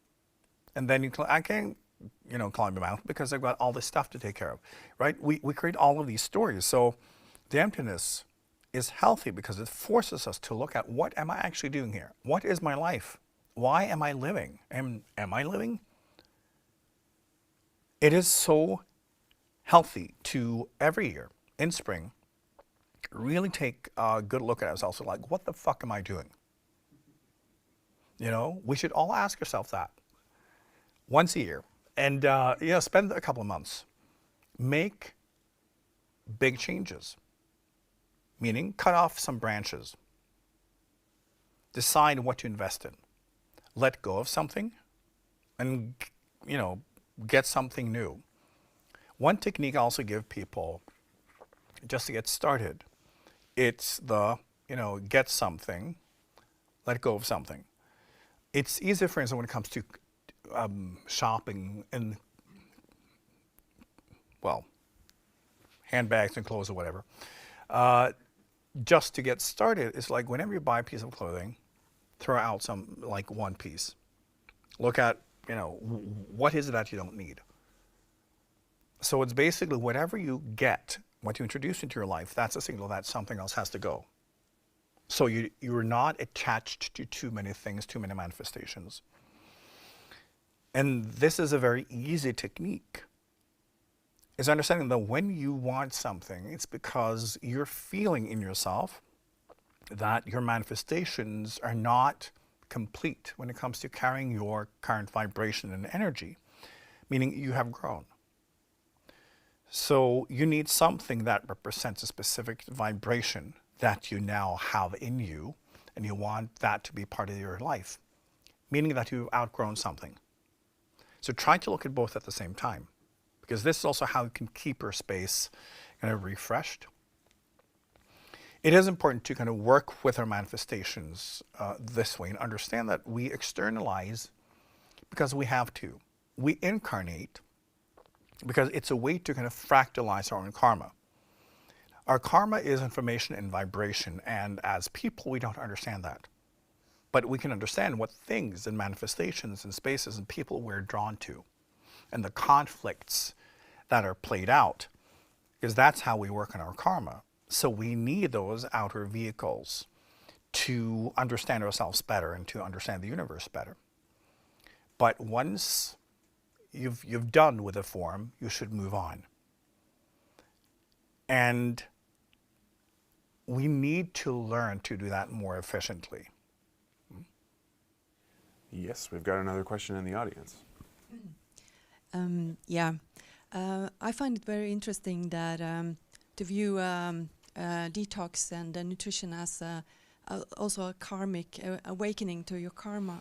And then I can't climb a mountain because I've got all this stuff to take care of, right? We create all of these stories. So the emptiness is healthy because it forces us to look at, what am I actually doing here? What is my life? Why am I living? Am I living? It is so healthy to every year in spring really take a good look at ourselves. So like, what the fuck am I doing? We should all ask ourselves that once a year. And spend a couple of months. Make big changes, meaning cut off some branches. Decide what to invest in. Let go of something and, get something new. One technique I also give people just to get started, it's the, get something, let go of something. It's easier, for instance, when it comes to shopping and, handbags and clothes or whatever. Just to get started, it's like whenever you buy a piece of clothing, throw out one piece. Look at, what is it that you don't need? So it's basically whatever you get, what you introduce into your life, that's a signal that something else has to go. So you're not attached to too many things, too many manifestations. And this is a very easy technique. Is understanding that when you want something, it's because you're feeling in yourself that your manifestations are not complete when it comes to carrying your current vibration and energy, meaning you have grown. So you need something that represents a specific vibration that you now have in you, and you want that to be part of your life, meaning that you've outgrown something. So try to look at both at the same time, because this is also how you can keep your space kind of refreshed. It is important to kind of work with our manifestations this way and understand that we externalize because we have to. We incarnate because it's a way to kind of fractalize our own karma. Our karma is information and vibration, and as people, we don't understand that. But we can understand what things and manifestations and spaces and people we're drawn to, and the conflicts that are played out, because that's how we work on our karma. So we need those outer vehicles to understand ourselves better and to understand the universe better. But once you've done with a form, you should move on. And we need to learn to do that more efficiently. Yes, we've got another question in the audience. Yeah, I find it very interesting that to view detox and nutrition as also a karmic awakening to your karma.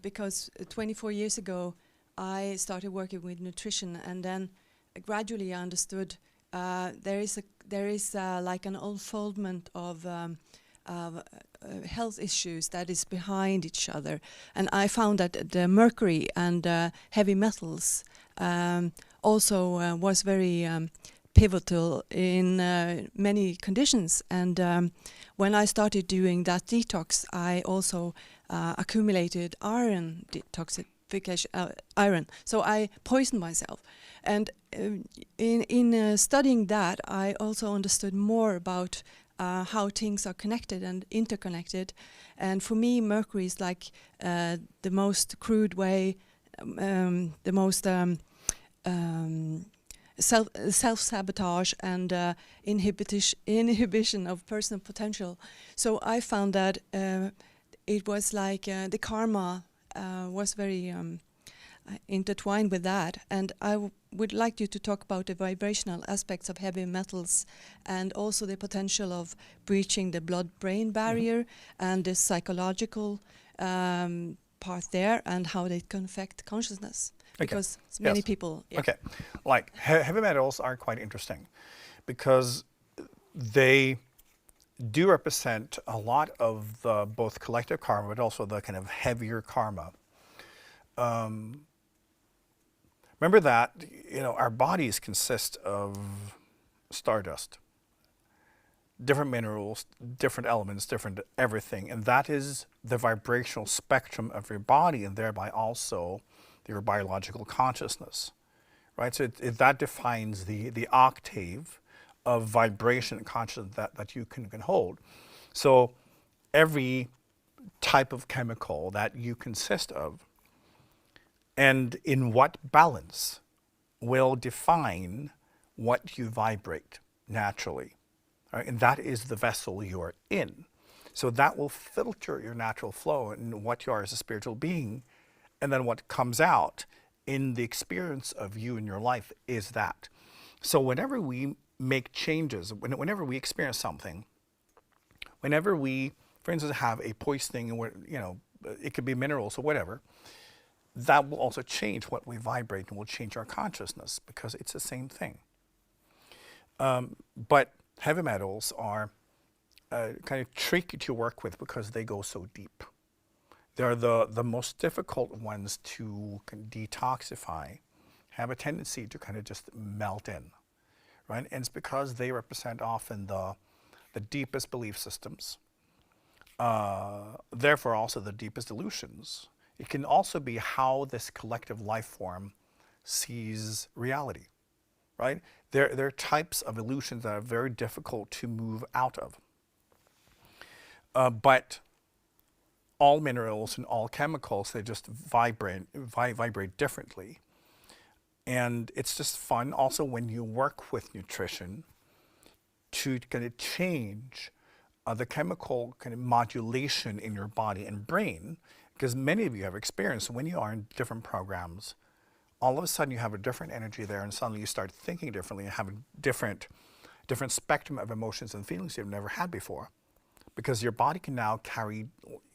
Because 24 years ago, I started working with nutrition, and then gradually I understood there is like an unfoldment of health issues that is behind each other, and I found that the mercury and heavy metals also was very pivotal in many conditions. And when I started doing that detox, I also accumulated iron detoxification, iron. So I poisoned myself. And in studying that, I also understood more about how things are connected and interconnected. And for me, mercury is like the most crude way, the most self-sabotage and inhibition of personal potential. So I found that it was like the karma was very intertwined with that. And I would like you to talk about the vibrational aspects of heavy metals and also the potential of breaching the blood-brain barrier and the psychological part there and how they can affect consciousness. Because many people... Yeah. Okay, like heavy metals are quite interesting because they do represent a lot of the both collective karma but also the kind of heavier karma. Remember that, you know, our bodies consist of stardust, different minerals, different elements, different everything, and that is the vibrational spectrum of your body and thereby also your biological consciousness, right? So that defines the octave of vibration and consciousness that you can hold. So every type of chemical that you consist of and in what balance will define what you vibrate naturally, right? And that is the vessel you're in. So that will filter your natural flow and what you are as a spiritual being. And then what comes out in the experience of you in your life is that. So whenever we make changes, whenever we experience something, whenever we, for instance, have a poisoning, you know, it could be minerals or whatever, that will also change what we vibrate and will change our consciousness because it's the same thing. But heavy metals are kind of tricky to work with because they go so deep. They're the most difficult ones to detoxify, have a tendency to kind of just melt in, right? And it's because they represent often the deepest belief systems, therefore also the deepest illusions. It can also be how this collective life form sees reality, right? There are types of illusions that are very difficult to move out of. But all minerals and all chemicals, they just vibrate differently. And it's just fun also when you work with nutrition to kind of change the chemical kind of modulation in your body and brain, because many of you have experienced when you are in different programs, all of a sudden you have a different energy there and suddenly you start thinking differently and have a different spectrum of emotions and feelings you've never had before, because your body can now carry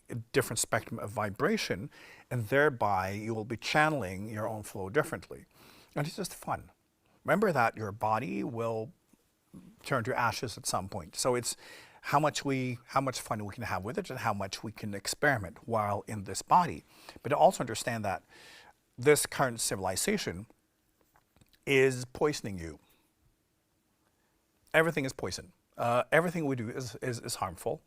a different spectrum of vibration, and thereby you will be channeling your own flow differently. And it's just fun. Remember that your body will turn to ashes at some point. So it's how much fun we can have with it and how much we can experiment while in this body. But also understand that this current civilization is poisoning you. Everything is poison. Everything we do is harmful.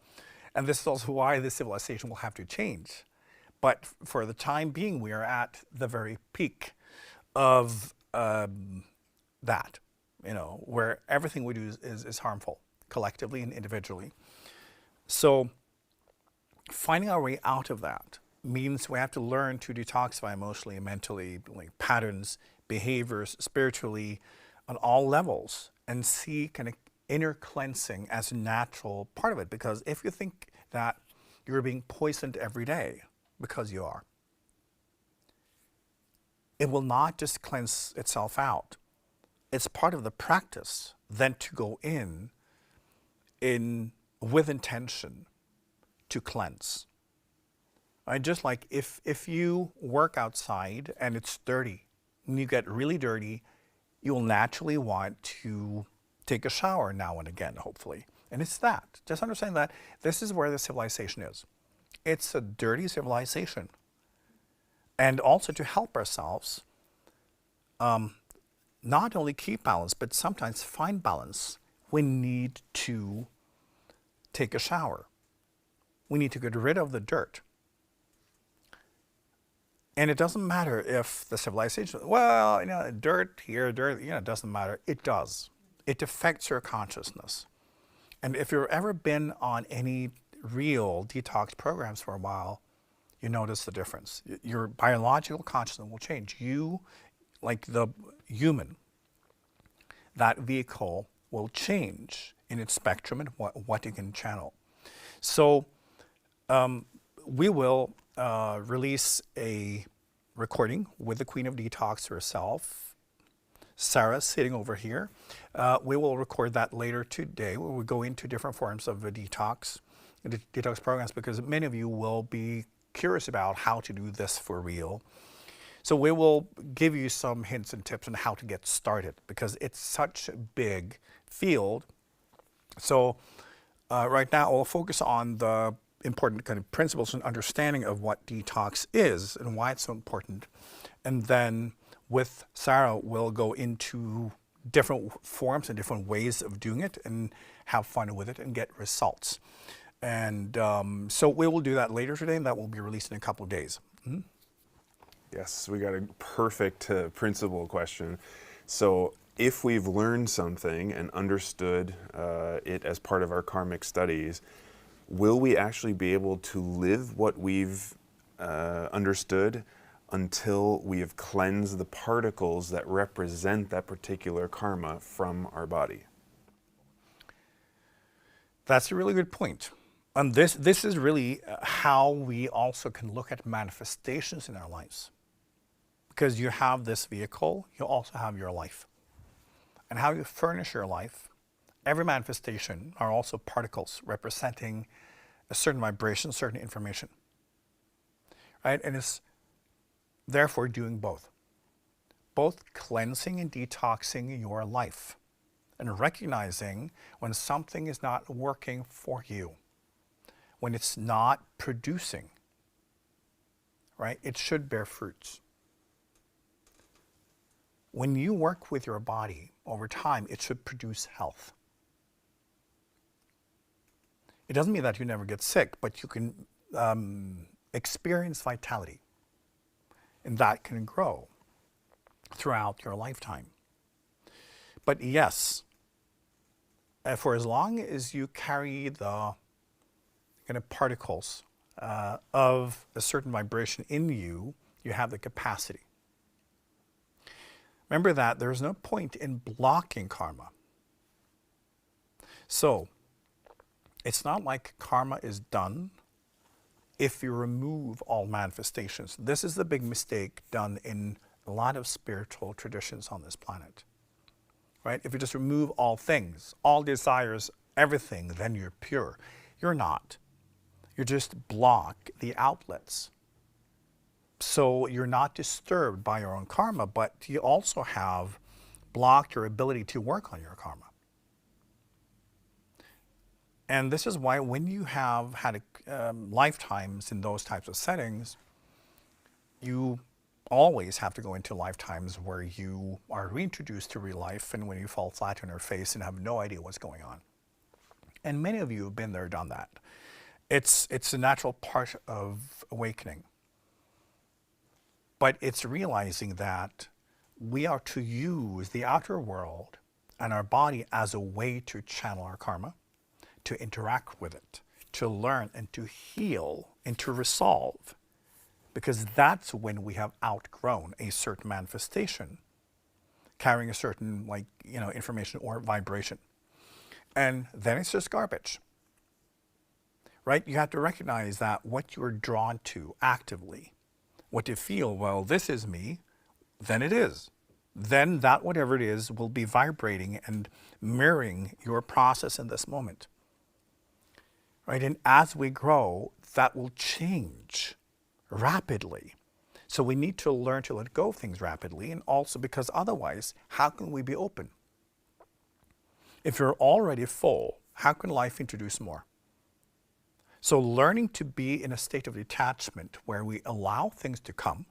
And this is also why this civilization will have to change. But for the time being, we are at the very peak of that, you know, where everything we do is harmful, collectively and individually. So finding our way out of that means we have to learn to detoxify emotionally and mentally, like patterns, behaviors, spiritually, on all levels and see kind of inner cleansing as a natural part of it. Because if you think that you're being poisoned every day, because you are, it will not just cleanse itself out. It's part of the practice then to go in with intention to cleanse. Right? Just like if you work outside and it's dirty, and you get really dirty, you'll naturally want to take a shower now and again, hopefully. And it's that. Just understand that this is where the civilization is. It's a dirty civilization. And also to help ourselves, not only keep balance, but sometimes find balance, we need to take a shower. We need to get rid of the dirt. And it doesn't matter if the civilization, well, dirt here, dirt, it doesn't matter. It does. It affects your consciousness. And if you've ever been on any real detox programs for a while, you notice the difference. Your biological consciousness will change. You, like the human, that vehicle will change in its spectrum and what you can channel. So we will release a recording with the Queen of Detox herself, Sarah, sitting over here. We will record that later today, where we go into different forms of the detox programs, because many of you will be curious about how to do this for real. So we will give you some hints and tips on how to get started, because it's such a big field. So right now we'll focus on the important kind of principles and understanding of what detox is and why it's so important. And then with Sarah, we'll go into different forms and different ways of doing it and have fun with it and get results. And so we will do that later today, and that will be released in a couple of days. Mm-hmm. Yes, we got a perfect principle question. So if we've learned something and understood it as part of our karmic studies, will we actually be able to live what we've understood until we have cleansed the particles that represent that particular karma from our body? That's a really good point. And this is really how we also can look at manifestations in our lives. Because you have this vehicle, you also have your life. And how you furnish your life, every manifestation are also particles representing a certain vibration, certain information. Right? And it's therefore doing both. Both cleansing and detoxing your life. And recognizing when something is not working for you. When it's not producing. Right? It should bear fruits. When you work with your body over time, it should produce health. It doesn't mean that you never get sick, but you can experience vitality. And that can grow throughout your lifetime. But yes, for as long as you carry the kind of particles of a certain vibration in you, you have the capacity. Remember that there's no point in blocking karma. So, it's not like karma is done if you remove all manifestations. This is the big mistake done in a lot of spiritual traditions on this planet. Right? If you just remove all things, all desires, everything, then you're pure. You're not. You just block the outlets. So you're not disturbed by your own karma, but you also have blocked your ability to work on your karma. And this is why when you have had lifetimes in those types of settings, you always have to go into lifetimes where you are reintroduced to real life and when you fall flat on your face and have no idea what's going on. And many of you have been there, done that. It's a natural part of awakening. But it's realizing that we are to use the outer world and our body as a way to channel our karma, to interact with it, to learn and to heal and to resolve. Because that's when we have outgrown a certain manifestation carrying a certain information or vibration. And then it's just garbage. Right? You have to recognize that what you're drawn to actively, what you feel, well, this is me, then it is. Then that whatever it is will be vibrating and mirroring your process in this moment. Right? And as we grow, that will change rapidly. So we need to learn to let go of things rapidly, and also because otherwise, how can we be open? If you're already full, how can life introduce more? So learning to be in a state of detachment where we allow things to come,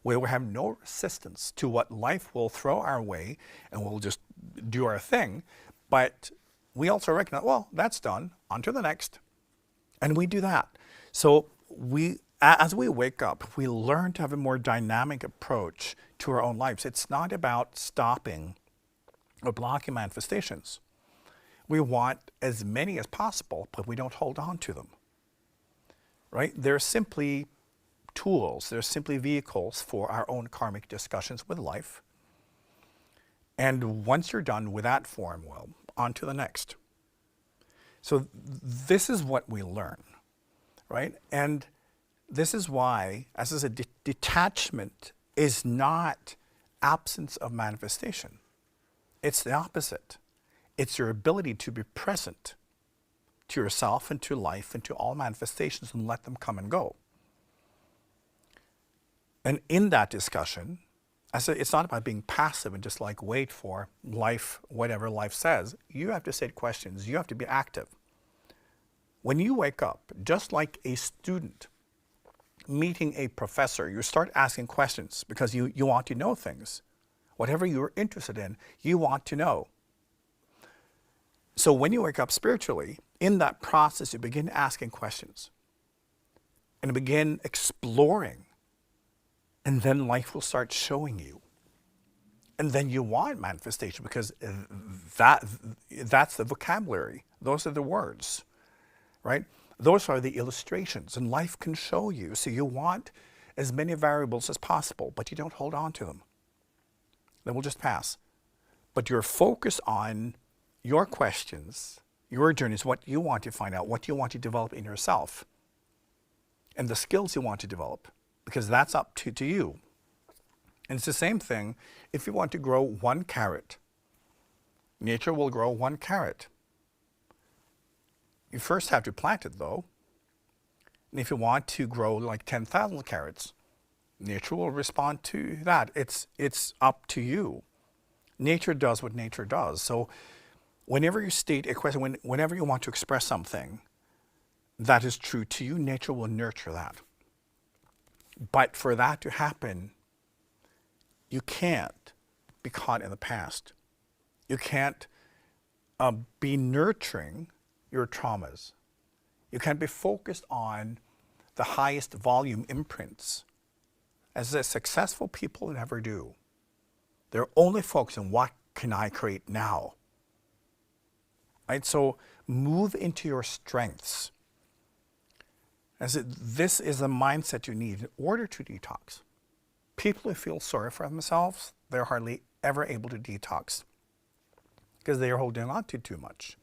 where we have no resistance to what life will throw our way, and we'll just do our thing, but we also recognize, well, that's done, on to the next. And we do that. So as we wake up, we learn to have a more dynamic approach to our own lives. It's not about stopping or blocking manifestations. We want as many as possible, but we don't hold on to them. Right? They're simply tools. They're simply vehicles for our own karmic discussions with life. And once you're done with that form, well, on to the next. So this is what we learn, right? And this is why, as I said, detachment is not absence of manifestation. It's the opposite. It's your ability to be present to yourself and to life and to all manifestations and let them come and go. And in that discussion, I said, it's not about being passive and just wait for life, whatever life says. You have to say questions. You have to be active. When you wake up, just like a student meeting a professor, you start asking questions because you want to know things. Whatever you're interested in, you want to know. So when you wake up spiritually, in that process, you begin asking questions and begin exploring. And then life will start showing you. And then you want manifestation because that's the vocabulary. Those are the words, right? Those are the illustrations, and life can show you. So you want as many variables as possible, but you don't hold on to them. They will just pass. But you're focused on your questions, your journeys, what you want to find out, what you want to develop in yourself, and the skills you want to develop, because that's up to you. And it's the same thing if you want to grow 1 carrot. Nature will grow 1 carrot. You first have to plant it, though. And if you want to grow 10,000 carrots, nature will respond to that. It's up to you. Nature does what nature does. So whenever you state a question, whenever you want to express something that is true to you, nature will nurture that. But for that to happen, you can't be caught in the past. You can't be nurturing your traumas. You can't be focused on the highest volume imprints, as the successful people never do. They're only focused on what can I create now. Right? So move into your strengths. This is the mindset you need in order to detox. People who feel sorry for themselves, they're hardly ever able to detox because they are holding on to too much.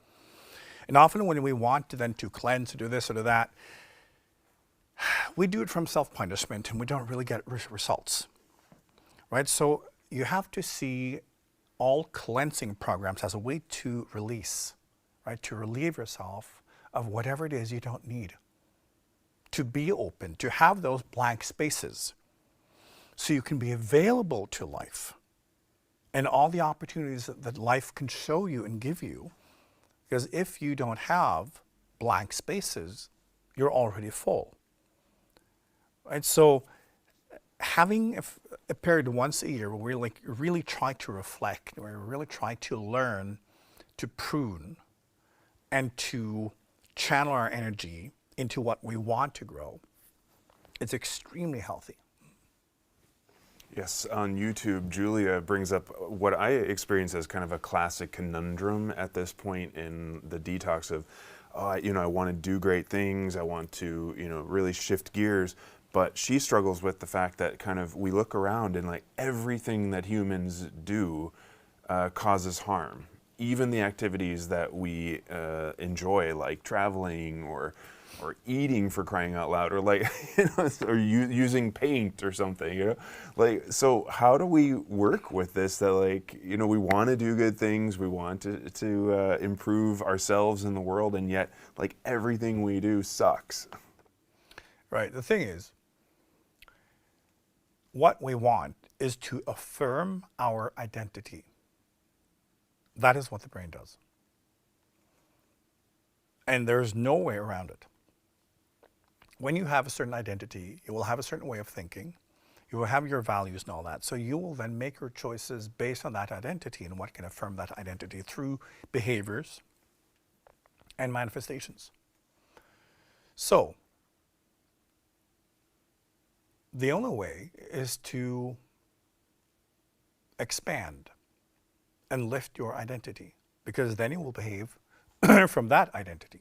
And often when we want to then to cleanse, to do this or do that, we do it from self-punishment and we don't really get results. Right? So you have to see all cleansing programs as a way to release, right? To relieve yourself of whatever it is you don't need. To be open, to have those blank spaces so you can be available to life and all the opportunities that life can show you and give you. Because if you don't have blank spaces, you're already full. Right? So having a period once a year where we really try to reflect, where we really try to learn to prune and to channel our energy into what we want to grow, it's extremely healthy. Yes, on YouTube, Julia brings up what I experience as kind of a classic conundrum at this point in the detox of, I want to do great things, I want to, really shift gears, But she struggles with the fact that kind of we look around and like everything that humans do causes harm. Even the activities that we enjoy, like traveling or eating, for crying out loud, or like or using paint or something, like, so how do we work with this, that like, we want to do good things, we want to improve ourselves in the world, and yet like everything we do sucks? Right. The thing is, what we want is to affirm our identity. That is what the brain does. And there's no way around it. When you have a certain identity, you will have a certain way of thinking, you will have your values and all that. So you will then make your choices based on that identity and what can affirm that identity through behaviors and manifestations. So the only way is to expand and lift your identity, because then you will behave from that identity.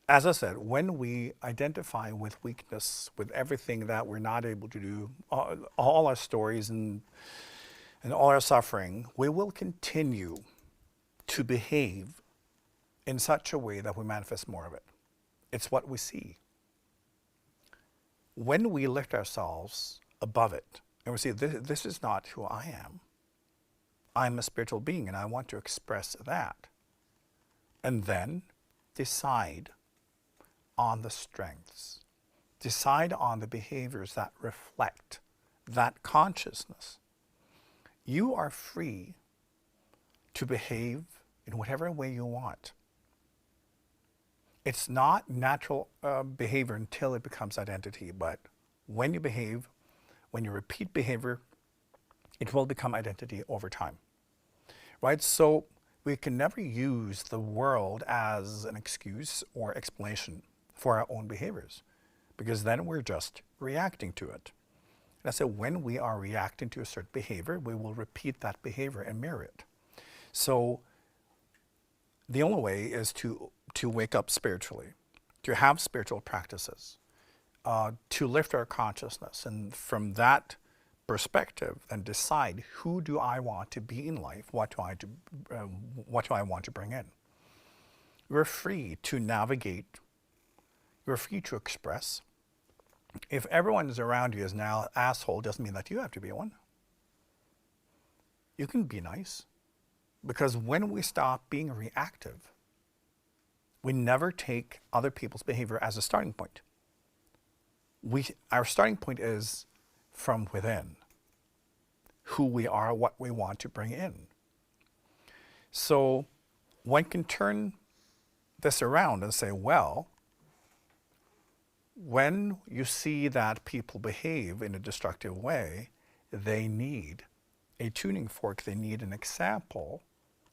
As I said, when we identify with weakness, with everything that we're not able to do, all our stories and all our suffering, we will continue to behave in such a way that we manifest more of it. It's what we see. When we lift ourselves above it, and we say, this is not who I am. I'm a spiritual being and I want to express that. And then decide on the strengths. Decide on the behaviors that reflect that consciousness. You are free to behave in whatever way you want. It's not natural behavior until it becomes identity, but when you behave, when you repeat behavior, it will become identity over time, right? So we can never use the world as an excuse or explanation for our own behaviors, because then we're just reacting to it. And I said, when we are reacting to a certain behavior, we will repeat that behavior and mirror it. So the only way is to wake up spiritually, to have spiritual practices, to lift our consciousness, and from that perspective, then decide, who do I want to be in life? What do I want to bring in? You're free to navigate. You're free to express. If everyone is around you is now an asshole, doesn't mean that you have to be one. You can be nice, because when we stop being reactive, we never take other people's behavior as a starting point. Our starting point is from within, who we are, what we want to bring in. So one can turn this around and say, well, when you see that people behave in a destructive way, they need a tuning fork, they need an example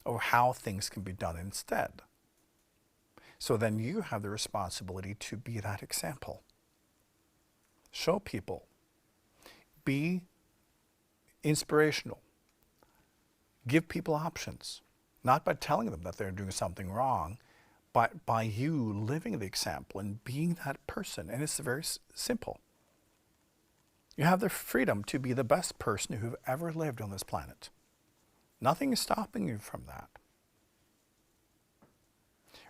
of how things can be done instead. So then you have the responsibility to be that example. Show people. Be inspirational. Give people options, not by telling them that they're doing something wrong, but by you living the example and being that person. And it's very simple. You have the freedom to be the best person who've ever lived on this planet. Nothing is stopping you from that.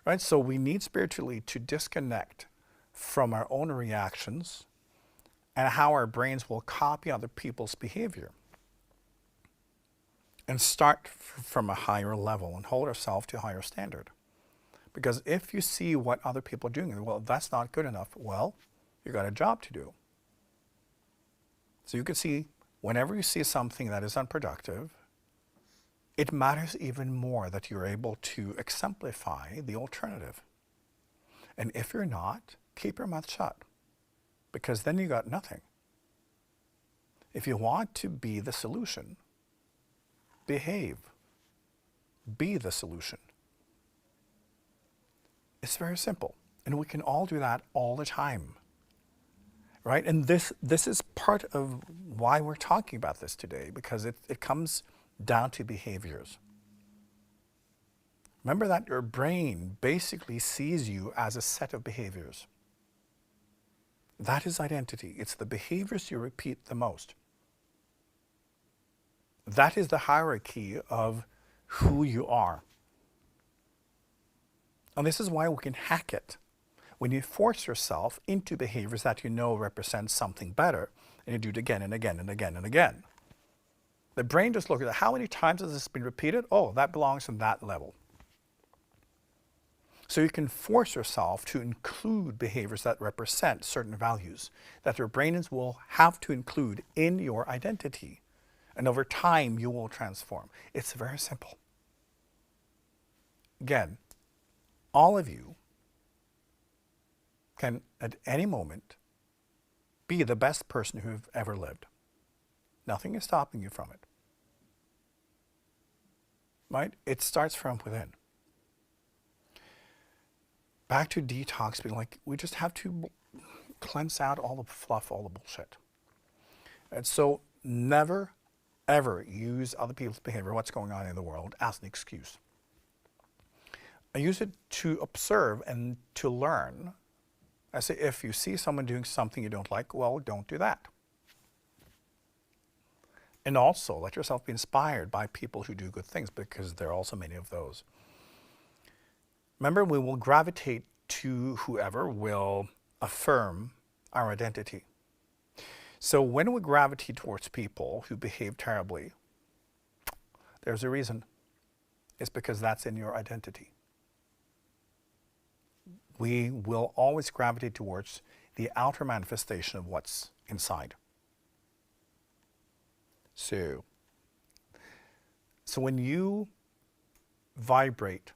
Right? So we need spiritually to disconnect from our own reactions and how our brains will copy other people's behavior, and start from a higher level and hold ourselves to a higher standard. Because if you see what other people are doing, well, that's not good enough, well, you got a job to do. So you can see, whenever you see something that is unproductive, it matters even more that you're able to exemplify the alternative. And if you're not, keep your mouth shut, because then you got nothing. If you want to be the solution, behave. Be the solution. It's very simple, and we can all do that all the time, right? And this is part of why we're talking about this today, because it comes down to behaviors. Remember that your brain basically sees you as a set of behaviors. That is identity. It's the behaviors you repeat the most. That is the hierarchy of who you are. And this is why we can hack it. When you force yourself into behaviors that you know represent something better, and you do it again and again and again and again, the brain just looks at how many times has this been repeated? Oh, that belongs in that level. So you can force yourself to include behaviors that represent certain values that your brains will have to include in your identity. And over time, you will transform. It's very simple. Again, all of you can, at any moment, be the best person who've ever lived. Nothing is stopping you from it. Right? It starts from within. Back to detox, being like, we just have to cleanse out all the fluff, all the bullshit. And so never, ever use other people's behavior, what's going on in the world, as an excuse. I use it to observe and to learn. I say, if you see someone doing something you don't like, well, don't do that. And also, let yourself be inspired by people who do good things, because there are also many of those. Remember, we will gravitate to whoever will affirm our identity. So when we gravitate towards people who behave terribly, there's a reason. It's because that's in your identity. We will always gravitate towards the outer manifestation of what's inside. So when you vibrate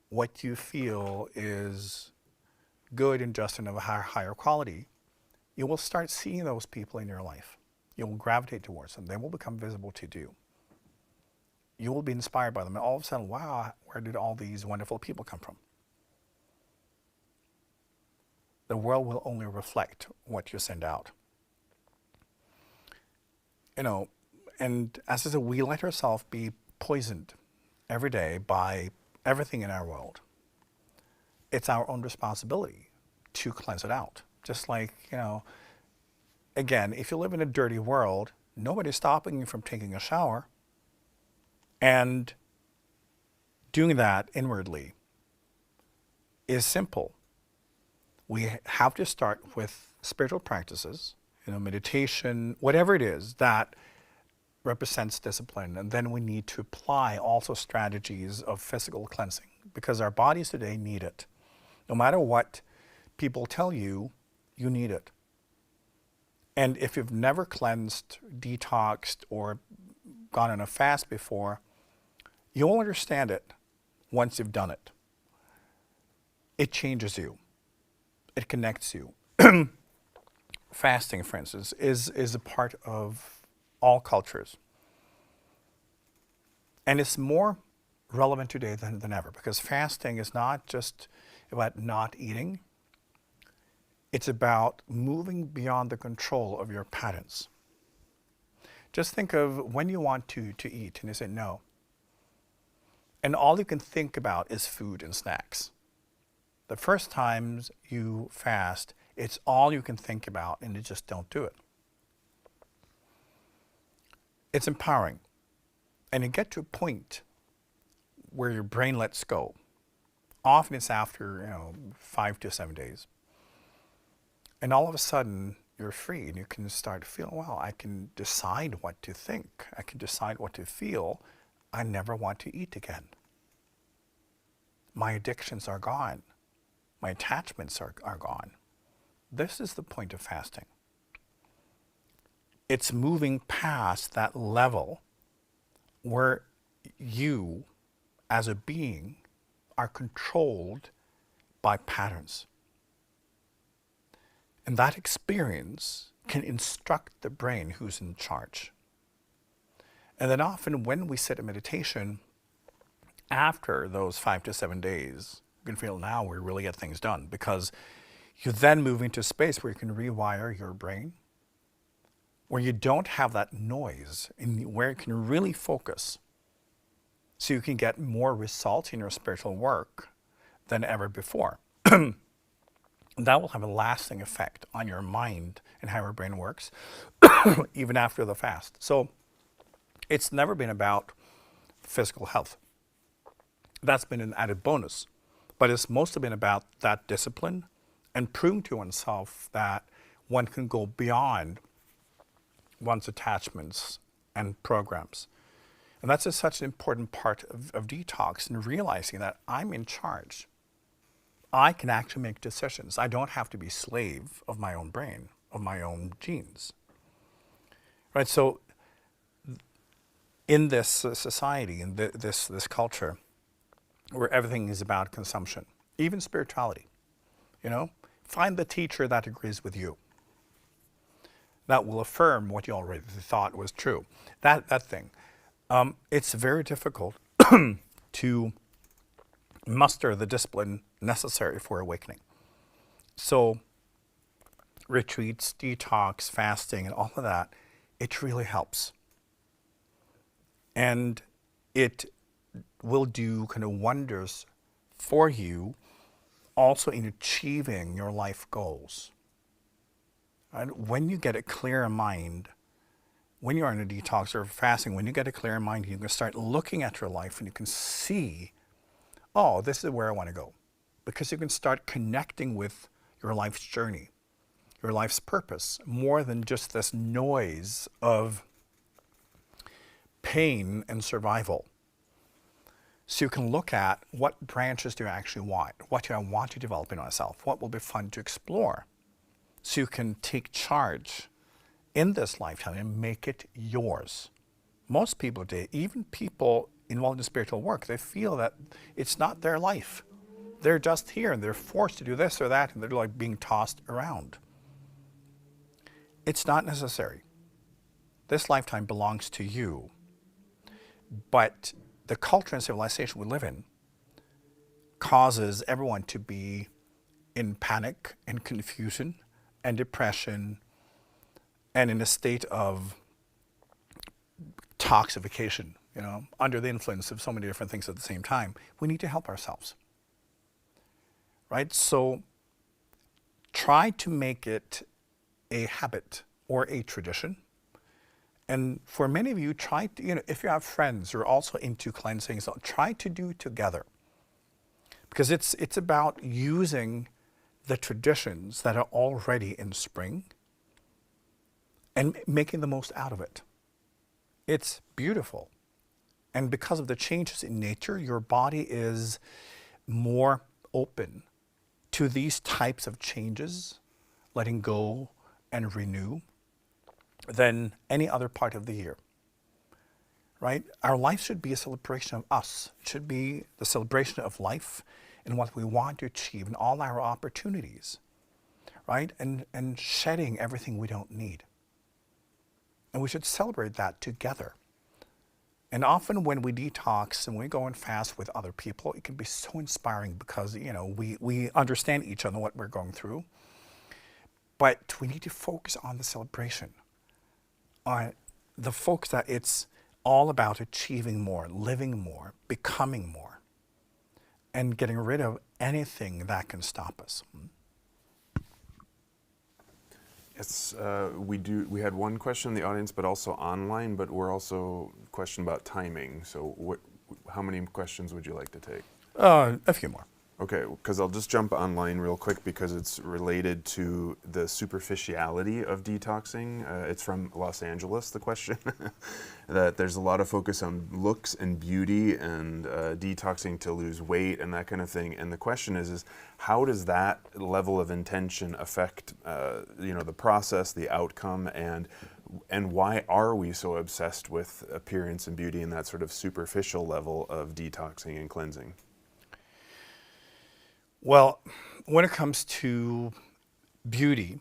what you feel is good and just and of a higher quality, you will start seeing those people in your life. You will gravitate towards them. They will become visible to you. You will be inspired by them. And all of a sudden, wow, where did all these wonderful people come from? The world will only reflect what you send out. And as I said, we let ourselves be poisoned every day by everything in our world. It's our own responsibility to cleanse it out. Just like, again, if you live in a dirty world, nobody's stopping you from taking a shower and doing that inwardly is simple. We have to start with spiritual practices, meditation, whatever it is that represents discipline. And then we need to apply also strategies of physical cleansing, because our bodies today need it. No matter what people tell you, you need it. And if you've never cleansed, detoxed, or gone on a fast before, you'll understand it once you've done it. It changes you. It connects you. Fasting, for instance, is a part of all cultures. And it's more relevant today than ever, because fasting is not just about not eating. It's about moving beyond the control of your patterns. Just think of when you want to eat and you say no. And all you can think about is food and snacks. The first times you fast, it's all you can think about, and you just don't do it. It's empowering. And you get to a point where your brain lets go. Often it's after 5 to 7 days. And all of a sudden, you're free, and you can start feeling, well, I can decide what to think. I can decide what to feel. I never want to eat again. My addictions are gone. My attachments are gone. This is the point of fasting. It's moving past that level where you, as a being, are controlled by patterns. And that experience can instruct the brain who's in charge. And then often when we sit in meditation, after those 5 to 7 days, you can feel now we really get things done, because you then move into a space where you can rewire your brain, where you don't have that noise, and where you can really focus, so you can get more results in your spiritual work than ever before. that will have a lasting effect on your mind and how your brain works, even after the fast. So it's never been about physical health. That's been an added bonus. But it's mostly been about that discipline and proving to oneself that one can go beyond one's attachments and programs. And that's just such an important part of detox, and realizing that I'm in charge. I can actually make decisions. I don't have to be slave of my own brain, of my own genes. Right? So in this society, in this culture, where everything is about consumption, even spirituality, find the teacher that agrees with you, that will affirm what you already thought was true. That thing. It's very difficult to muster the discipline necessary for awakening. So retreats, detox, fasting, and all of that, it really helps. And it will do kind of wonders for you also in achieving your life goals. And when you get a clear mind, when you're in a detox or fasting, when you get a clear mind, you can start looking at your life and you can see, oh, this is where I want to go. Because you can start connecting with your life's journey, your life's purpose, more than just this noise of pain and survival. So you can look at what branches do I actually want? What do I want to develop in myself? What will be fun to explore? So you can take charge in this lifetime and make it yours. Most people today, even people involved in spiritual work, they feel that it's not their life. They're just here and they're forced to do this or that, and they're like being tossed around. It's not necessary. This lifetime belongs to you. But the culture and civilization we live in causes everyone to be in panic and confusion and depression and in a state of toxification, under the influence of so many different things at the same time. We need to help ourselves, right? So try to make it a habit or a tradition. And for many of you, try to, if you have friends who are also into cleansing, so try to do it together. Because it's about using the traditions that are already in spring and making the most out of it. It's beautiful. And because of the changes in nature, your body is more open to these types of changes, letting go and renew, than any other part of the year, right? Our life should be a celebration of us. It should be the celebration of life and what we want to achieve and all our opportunities, right? And shedding everything we don't need. And we should celebrate that together. And often when we detox and we go and fast with other people, it can be so inspiring because, we understand each other, what we're going through. But we need to focus on the celebration. On the focus that it's all about achieving more, living more, becoming more, and getting rid of anything that can stop us. Yes, we had one question in the audience, but also online, but we're also question about timing. So how many questions would you like to take? A few more. Okay, because I'll just jump online real quick because it's related to the superficiality of detoxing. It's from Los Angeles, the question, that there's a lot of focus on looks and beauty and detoxing to lose weight and that kind of thing. And the question is how does that level of intention affect the process, the outcome, and why are we so obsessed with appearance and beauty and that sort of superficial level of detoxing and cleansing? Well, when it comes to beauty,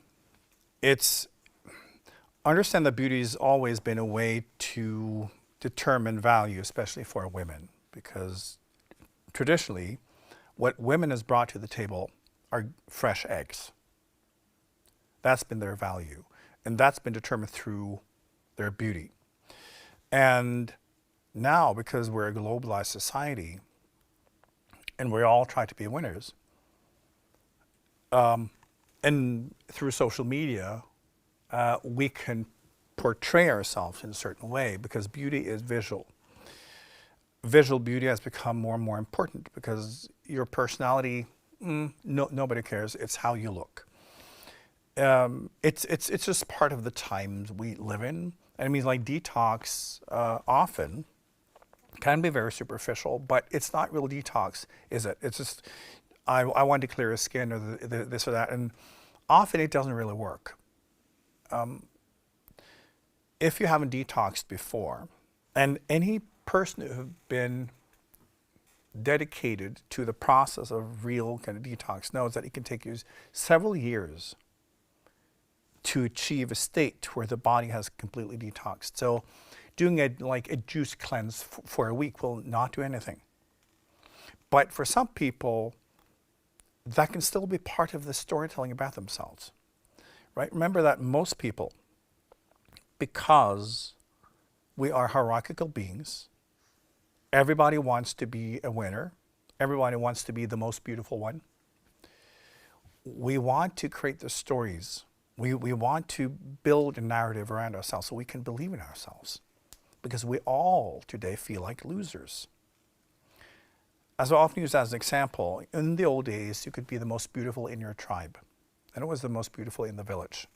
understand that beauty has always been a way to determine value, especially for women, because traditionally, what women has brought to the table are fresh eggs. That's been their value, and that's been determined through their beauty. And now, because we're a globalized society, and we all try to be winners, And through social media, we can portray ourselves in a certain way because beauty is visual. Visual beauty has become more and more important because your personality, nobody cares. It's how you look. It's just part of the times we live in. And it means like detox often can be very superficial, but it's not real detox, is it? It's just, I want to clear the skin or this or that. And often it doesn't really work. If you haven't detoxed before, and any person who has been dedicated to the process of real kind of detox knows that it can take you several years to achieve a state where the body has completely detoxed. So doing like a juice cleanse for a week will not do anything. But for some people, that can still be part of the storytelling about themselves, right? Remember that most people, because we are hierarchical beings, everybody wants to be a winner. Everybody wants to be the most beautiful one. We want to create the stories. We want to build a narrative around ourselves so we can believe in ourselves. Because we all today feel like losers. As I often use as an example, in the old days, you could be the most beautiful in your tribe. Then it was the most beautiful in the village.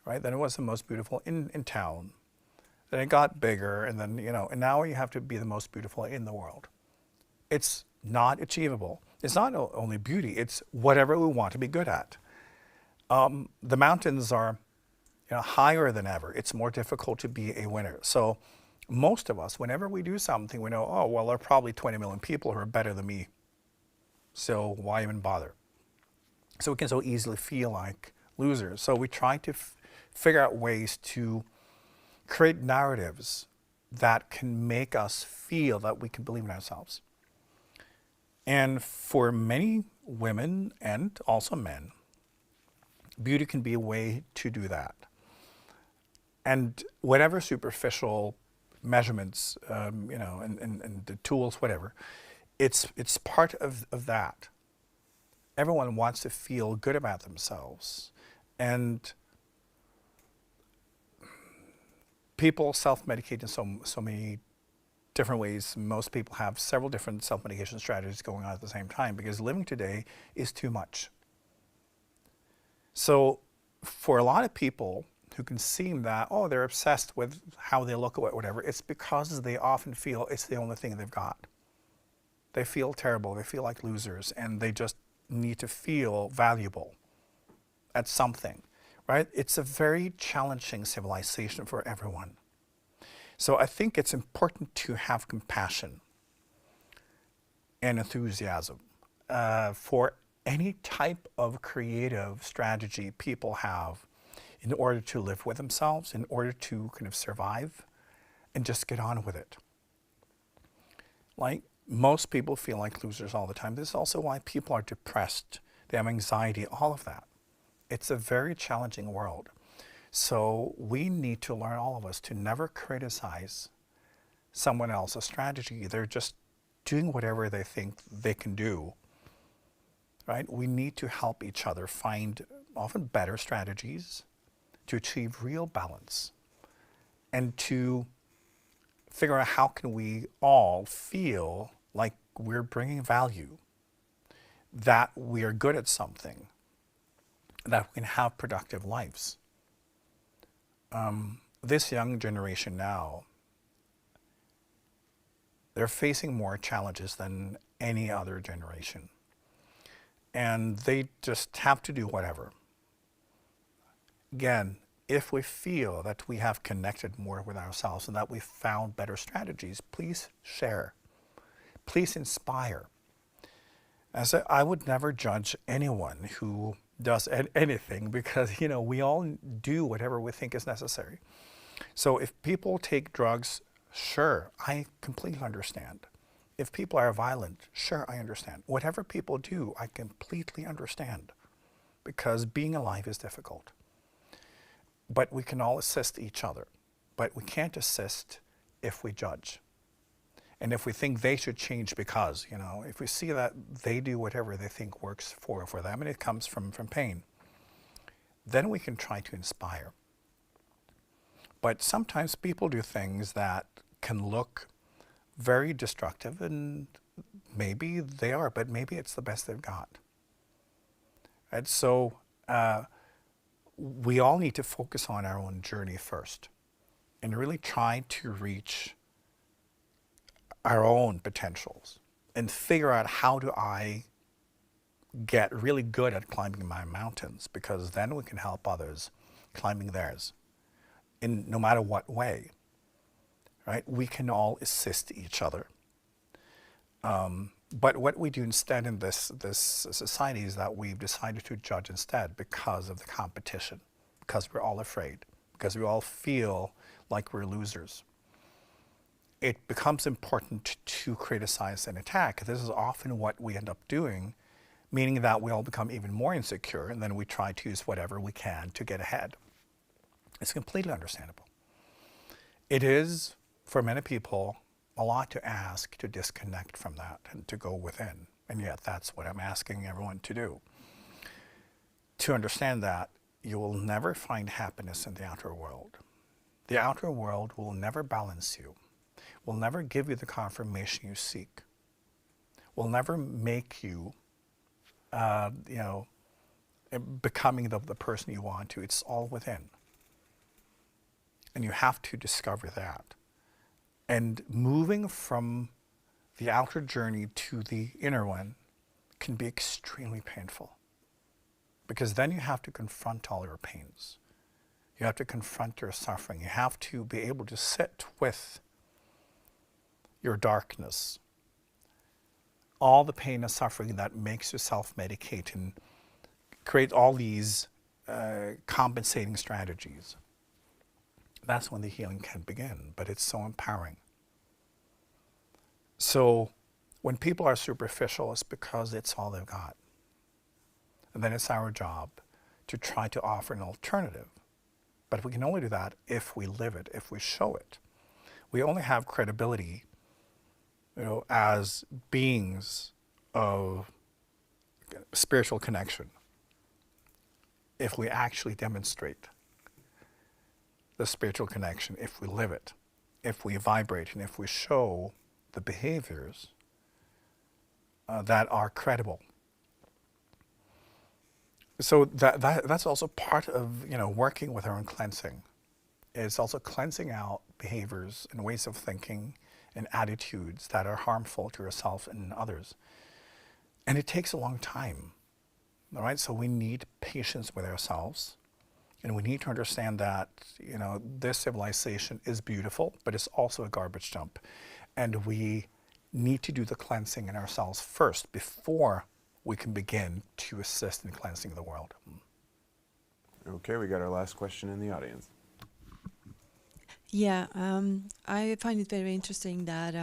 Right? Then it was the most beautiful in town. Then it got bigger, and then, and now you have to be the most beautiful in the world. It's not achievable. It's not only beauty, it's whatever we want to be good at. The mountains are higher than ever. It's more difficult to be a winner. So most of us, whenever we do something, we know, oh, well, there are probably 20 million people who are better than me. So why even bother? So we can so easily feel like losers. So we try to figure out ways to create narratives that can make us feel that we can believe in ourselves. And for many women and also men, beauty can be a way to do that. And whatever superficial measurements, and the tools, whatever, it's part of that. Everyone wants to feel good about themselves. And people self-medicate in so many different ways. Most people have several different self-medication strategies going on at the same time because living today is too much. So for a lot of people who can seem that, oh, they're obsessed with how they look or whatever, it's because they often feel it's the only thing they've got. They feel terrible, they feel like losers, and they just need to feel valuable at something, right? It's a very challenging civilization for everyone. So I think it's important to have compassion and enthusiasm for any type of creative strategy people have in order to live with themselves, in order to kind of survive and just get on with it. Like most people feel like losers all the time. This is also why people are depressed, they have anxiety, all of that. It's a very challenging world. So we need to learn, all of us, to never criticize someone else's strategy. They're just doing whatever they think they can do, right? We need to help each other find often better strategies to achieve real balance and to figure out how can we all feel like we're bringing value, that we are good at something, that we can have productive lives. This young generation now, they're facing more challenges than any other generation. And they just have to do whatever. Again, if we feel that we have connected more with ourselves and that we've found better strategies, please share. Please inspire. As I would never judge anyone who does anything because, we all do whatever we think is necessary. So if people take drugs, sure, I completely understand. If people are violent, sure, I understand. Whatever people do, I completely understand because being alive is difficult. But we can all assist each other. But we can't assist if we judge. And if we think they should change because, if we see that they do whatever they think works for them, and it comes from pain, then we can try to inspire. But sometimes people do things that can look very destructive, and maybe they are, but maybe it's the best they've got. And so we all need to focus on our own journey first and really try to reach our own potentials and figure out, how do I get really good at climbing my mountains, because then we can help others climbing theirs in no matter what way, right? We can all assist each other. But what we do instead in this society is that we've decided to judge instead because of the competition, because we're all afraid, because we all feel like we're losers. It becomes important to criticize and attack. This is often what we end up doing, meaning that we all become even more insecure, and then we try to use whatever we can to get ahead. It's completely understandable. It is, for many people, a lot to ask to disconnect from that and to go within. And yet that's what I'm asking everyone to do. To understand that you will never find happiness in the outer world. The outer world will never balance you, will never give you the confirmation you seek, will never make you, becoming the person you want to. It's all within. And you have to discover that. And moving from the outer journey to the inner one can be extremely painful, because then you have to confront all your pains. You have to confront your suffering. You have to be able to sit with your darkness, all the pain and suffering that makes you self-medicate and create all these compensating strategies. That's when the healing can begin, but it's so empowering. So when people are superficial, it's because it's all they've got. And then it's our job to try to offer an alternative. But we can only do that if we live it, if we show it. We only have credibility, as beings of spiritual connection if we actually demonstrate the spiritual connection, if we live it, if we vibrate, and if we show the behaviors that are credible. So that's also part of working with our own cleansing. It's also cleansing out behaviors and ways of thinking and attitudes that are harmful to yourself and others. And it takes a long time, all right? So we need patience with ourselves. And we need to understand that, this civilization is beautiful, but it's also a garbage dump. And we need to do the cleansing in ourselves first before we can begin to assist in cleansing the world. Okay, we got our last question in the audience. Yeah, I find it very interesting that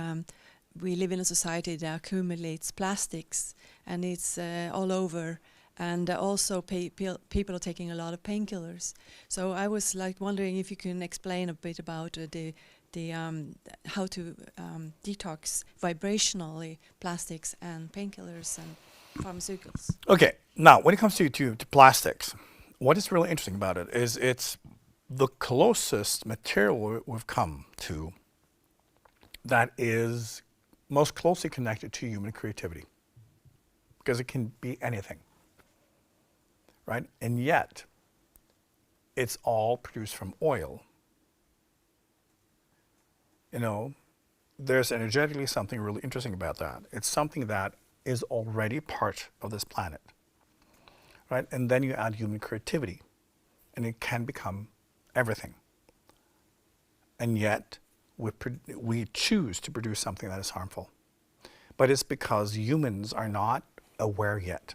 we live in a society that accumulates plastics, and it's all over. And also people are taking a lot of painkillers. So I was wondering if you can explain a bit about how to detox vibrationally plastics and painkillers and pharmaceuticals. Okay, now when it comes to plastics, what is really interesting about it is it's the closest material we've come to that is most closely connected to human creativity, because it can be anything. Right? And yet, it's all produced from oil. There's energetically something really interesting about that. It's something that is already part of this planet. Right? And then you add human creativity, and it can become everything. And yet, we choose to produce something that is harmful. But it's because humans are not aware yet.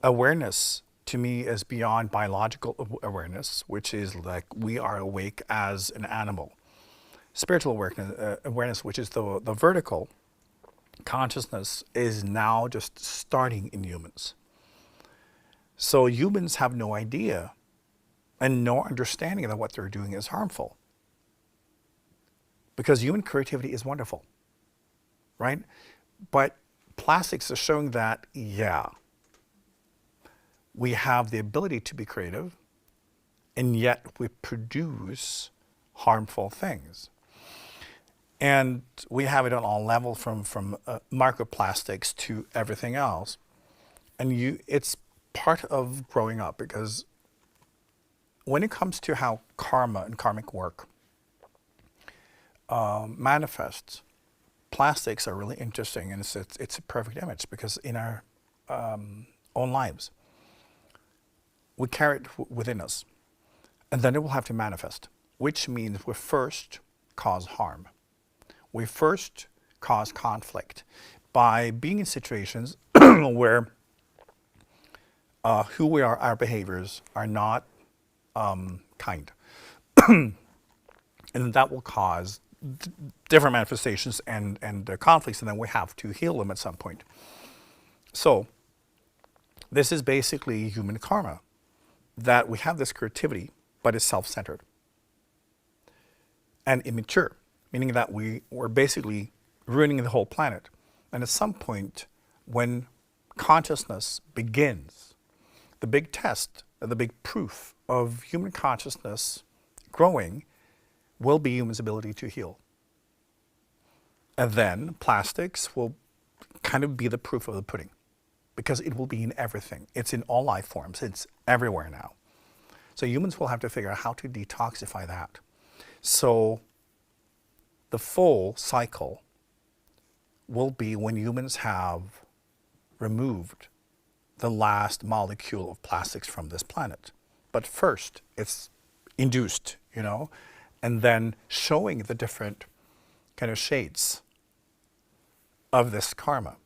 Awareness, to me, is beyond biological awareness, which is like we are awake as an animal. Spiritual awareness, which is the vertical consciousness, is now just starting in humans. So humans have no idea and no understanding that what they're doing is harmful. Because human creativity is wonderful, right? But plastics are showing that, we have the ability to be creative, and yet we produce harmful things. And we have it on all levels, from microplastics to everything else. And it's part of growing up, because when it comes to how karma and karmic work manifests, plastics are really interesting, and it's a perfect image, because in our own lives, we carry it within us, and then it will have to manifest, which means we first cause harm. We first cause conflict by being in situations where who we are, our behaviors are not kind. And that will cause different manifestations and conflicts, and then we have to heal them at some point. So this is basically human karma, that we have this creativity, but it's self-centered and immature, meaning that we're basically ruining the whole planet. And at some point, when consciousness begins, the big test, the big proof of human consciousness growing will be humans' ability to heal. And then plastics will kind of be the proof of the pudding, because it will be in everything. It's in all life forms. It's everywhere now. So humans will have to figure out how to detoxify that. So the full cycle will be when humans have removed the last molecule of plastics from this planet. But first, it's induced, and then showing the different kind of shades of this karma.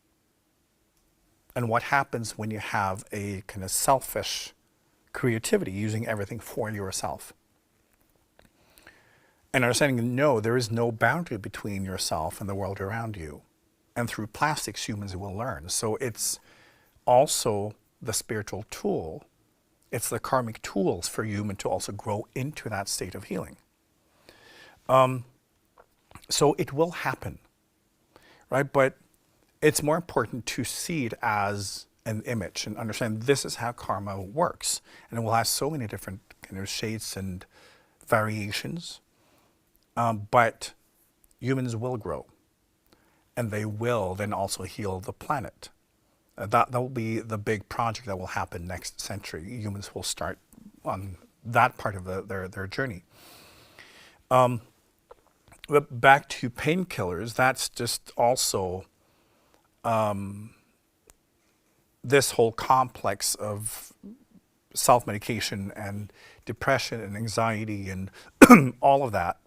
And what happens when you have a kind of selfish creativity, using everything for yourself. And understanding, no, there is no boundary between yourself and the world around you. And through plastics, humans will learn. So it's also the spiritual tool. It's the karmic tools for human to also grow into that state of healing. So it will happen, right? But it's more important to see it as an image and understand this is how karma works. And it will have so many different kind of shades and variations. But humans will grow, and they will then also heal the planet. That will be the big project that will happen next century. Humans will start on that part of their journey. But back to painkillers, that's just also this whole complex of self-medication and depression and anxiety and all of that.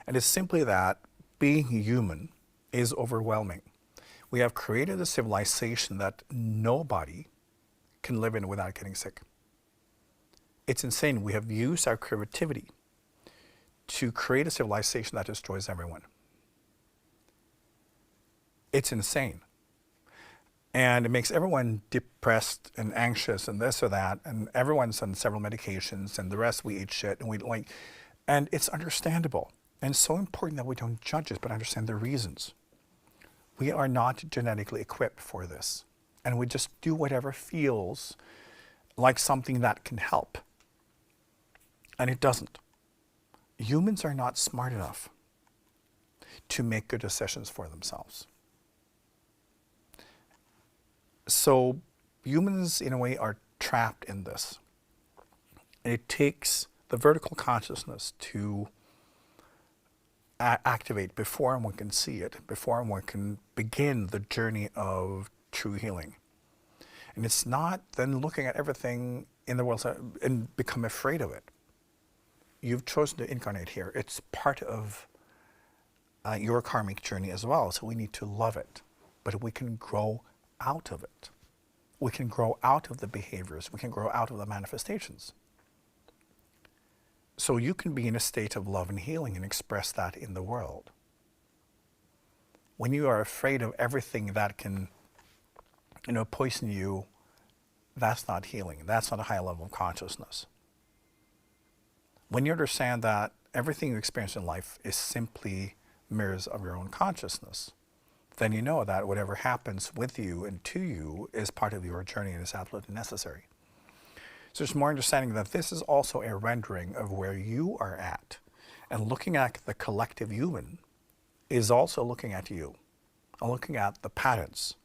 And it's simply that being human is overwhelming. We have created a civilization that nobody can live in without getting sick. It's insane. We have used our creativity to create a civilization that destroys everyone. It's insane. And it makes everyone depressed and anxious and this or that, and everyone's on several medications, and the rest we eat shit, and it's understandable. And it's so important that we don't judge it, but understand the reasons. We are not genetically equipped for this. And we just do whatever feels like something that can help. And it doesn't. Humans are not smart enough to make good decisions for themselves. So humans, in a way, are trapped in this. And it takes the vertical consciousness to activate before one can see it, before one can begin the journey of true healing. And it's not then looking at everything in the world and become afraid of it. You've chosen to incarnate here. It's part of your karmic journey as well, so we need to love it. But we can grow out of it. We can grow out of the behaviors. We can grow out of the manifestations. So you can be in a state of love and healing and express that in the world. When you are afraid of everything that can, poison you, that's not healing. That's not a high level of consciousness. When you understand that everything you experience in life is simply mirrors of your own consciousness, then you know that whatever happens with you and to you is part of your journey and is absolutely necessary. So there's more understanding that this is also a rendering of where you are at. And looking at the collective human is also looking at you and looking at the patterns.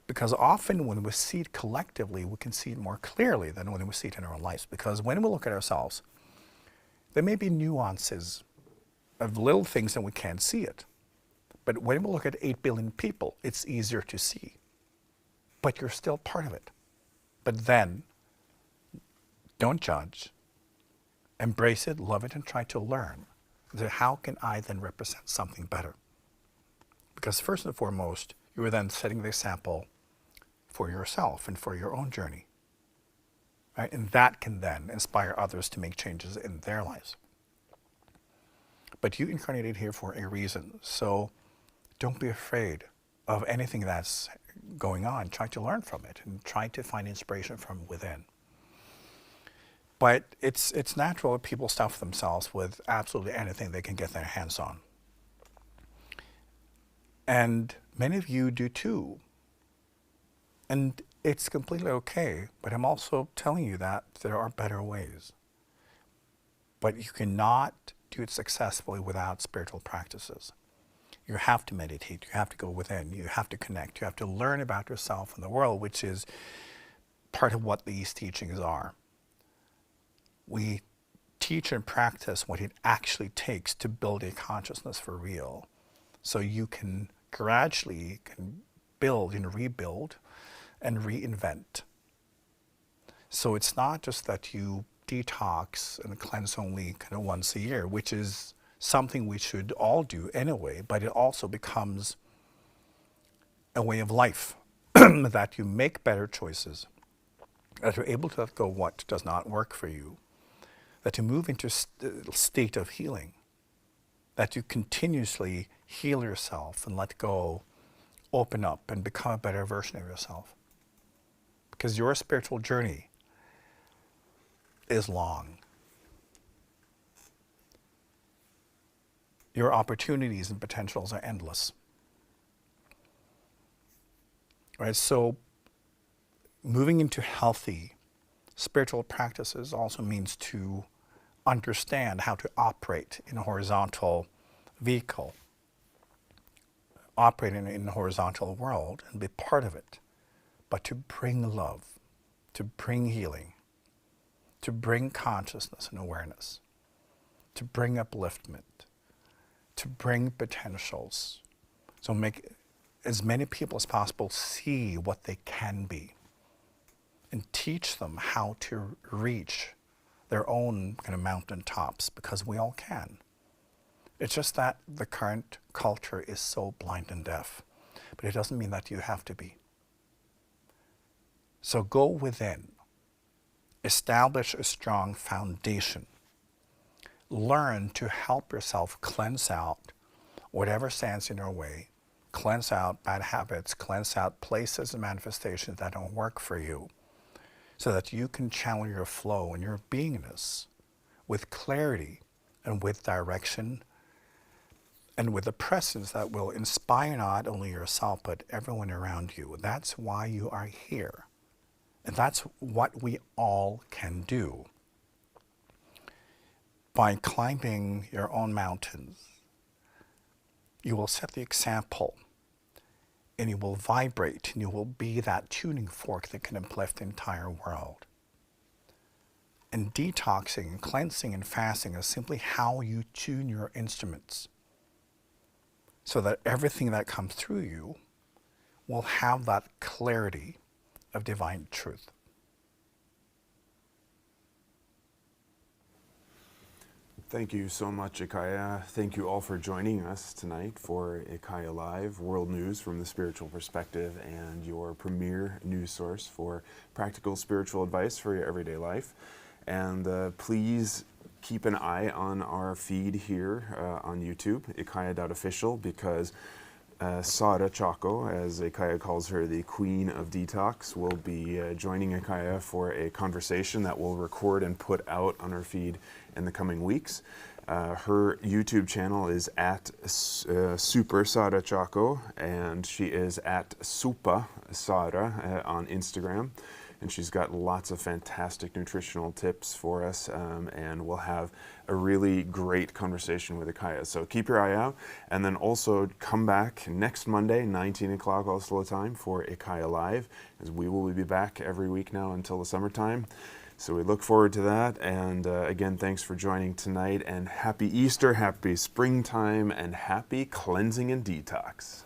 Because often when we see it collectively, we can see it more clearly than when we see it in our own lives. Because when we look at ourselves, there may be nuances of little things and we can't see it. But when we look at 8 billion people, it's easier to see. But you're still part of it. But then, don't judge. Embrace it, love it, and try to learn. So how can I then represent something better? Because first and foremost, you are then setting the example for yourself and for your own journey. Right? And that can then inspire others to make changes in their lives. But you incarnated here for a reason. So don't be afraid of anything that's going on. Try to learn from it and try to find inspiration from within. But it's natural that people stuff themselves with absolutely anything they can get their hands on. And many of you do too. And it's completely okay, but I'm also telling you that there are better ways. But you cannot do it successfully without spiritual practices. You have to meditate, you have to go within, you have to connect, you have to learn about yourself and the world, which is part of what these teachings are. We teach and practice what it actually takes to build a consciousness for real. So you can gradually build and rebuild and reinvent. So it's not just that you detox and cleanse only kind of once a year, which is something we should all do anyway, but it also becomes a way of life that you make better choices, that you're able to let go what does not work for you, that you move into a state of healing, that you continuously heal yourself and let go, open up, and become a better version of yourself. Because your spiritual journey is long. Your opportunities and potentials are endless. Right? So moving into healthy spiritual practices also means to understand how to operate in a horizontal vehicle, operate in a horizontal world and be part of it, but to bring love, to bring healing, to bring consciousness and awareness, to bring upliftment, to bring potentials. So make as many people as possible see what they can be and teach them how to reach their own kind of mountaintops, because we all can. It's just that the current culture is so blind and deaf, but it doesn't mean that you have to be. So go within, establish a strong foundation, learn to help yourself cleanse out whatever stands in your way, cleanse out bad habits, cleanse out places and manifestations that don't work for you, so that you can channel your flow and your beingness with clarity and with direction and with a presence that will inspire not only yourself but everyone around you. That's why you are here. And that's what we all can do. By climbing your own mountains, you will set the example, and you will vibrate, and you will be that tuning fork that can uplift the entire world. And detoxing and cleansing and fasting is simply how you tune your instruments, so that everything that comes through you will have that clarity of divine truth. Thank you so much, IKYA. Thank you all for joining us tonight for IKYA Live, world news from the spiritual perspective, and your premier news source for practical spiritual advice for your everyday life. And please keep an eye on our feed here on YouTube, IKYA.official, because Sara Chaco, as IKYA calls her, the Queen of Detox, will be joining IKYA for a conversation that we'll record and put out on our feed in the coming weeks. Her YouTube channel is at Super Sara Chaco, and she is at Supa Sara on Instagram. and she's got lots of fantastic nutritional tips for us, and we'll have a really great conversation with IKYA. So keep your eye out, and then also come back next Monday, 19 o'clock Oslo time, for IKYA Live, as we will be back every week now until the summertime. So we look forward to that, and again, thanks for joining tonight, and happy Easter, happy springtime, and happy cleansing and detox.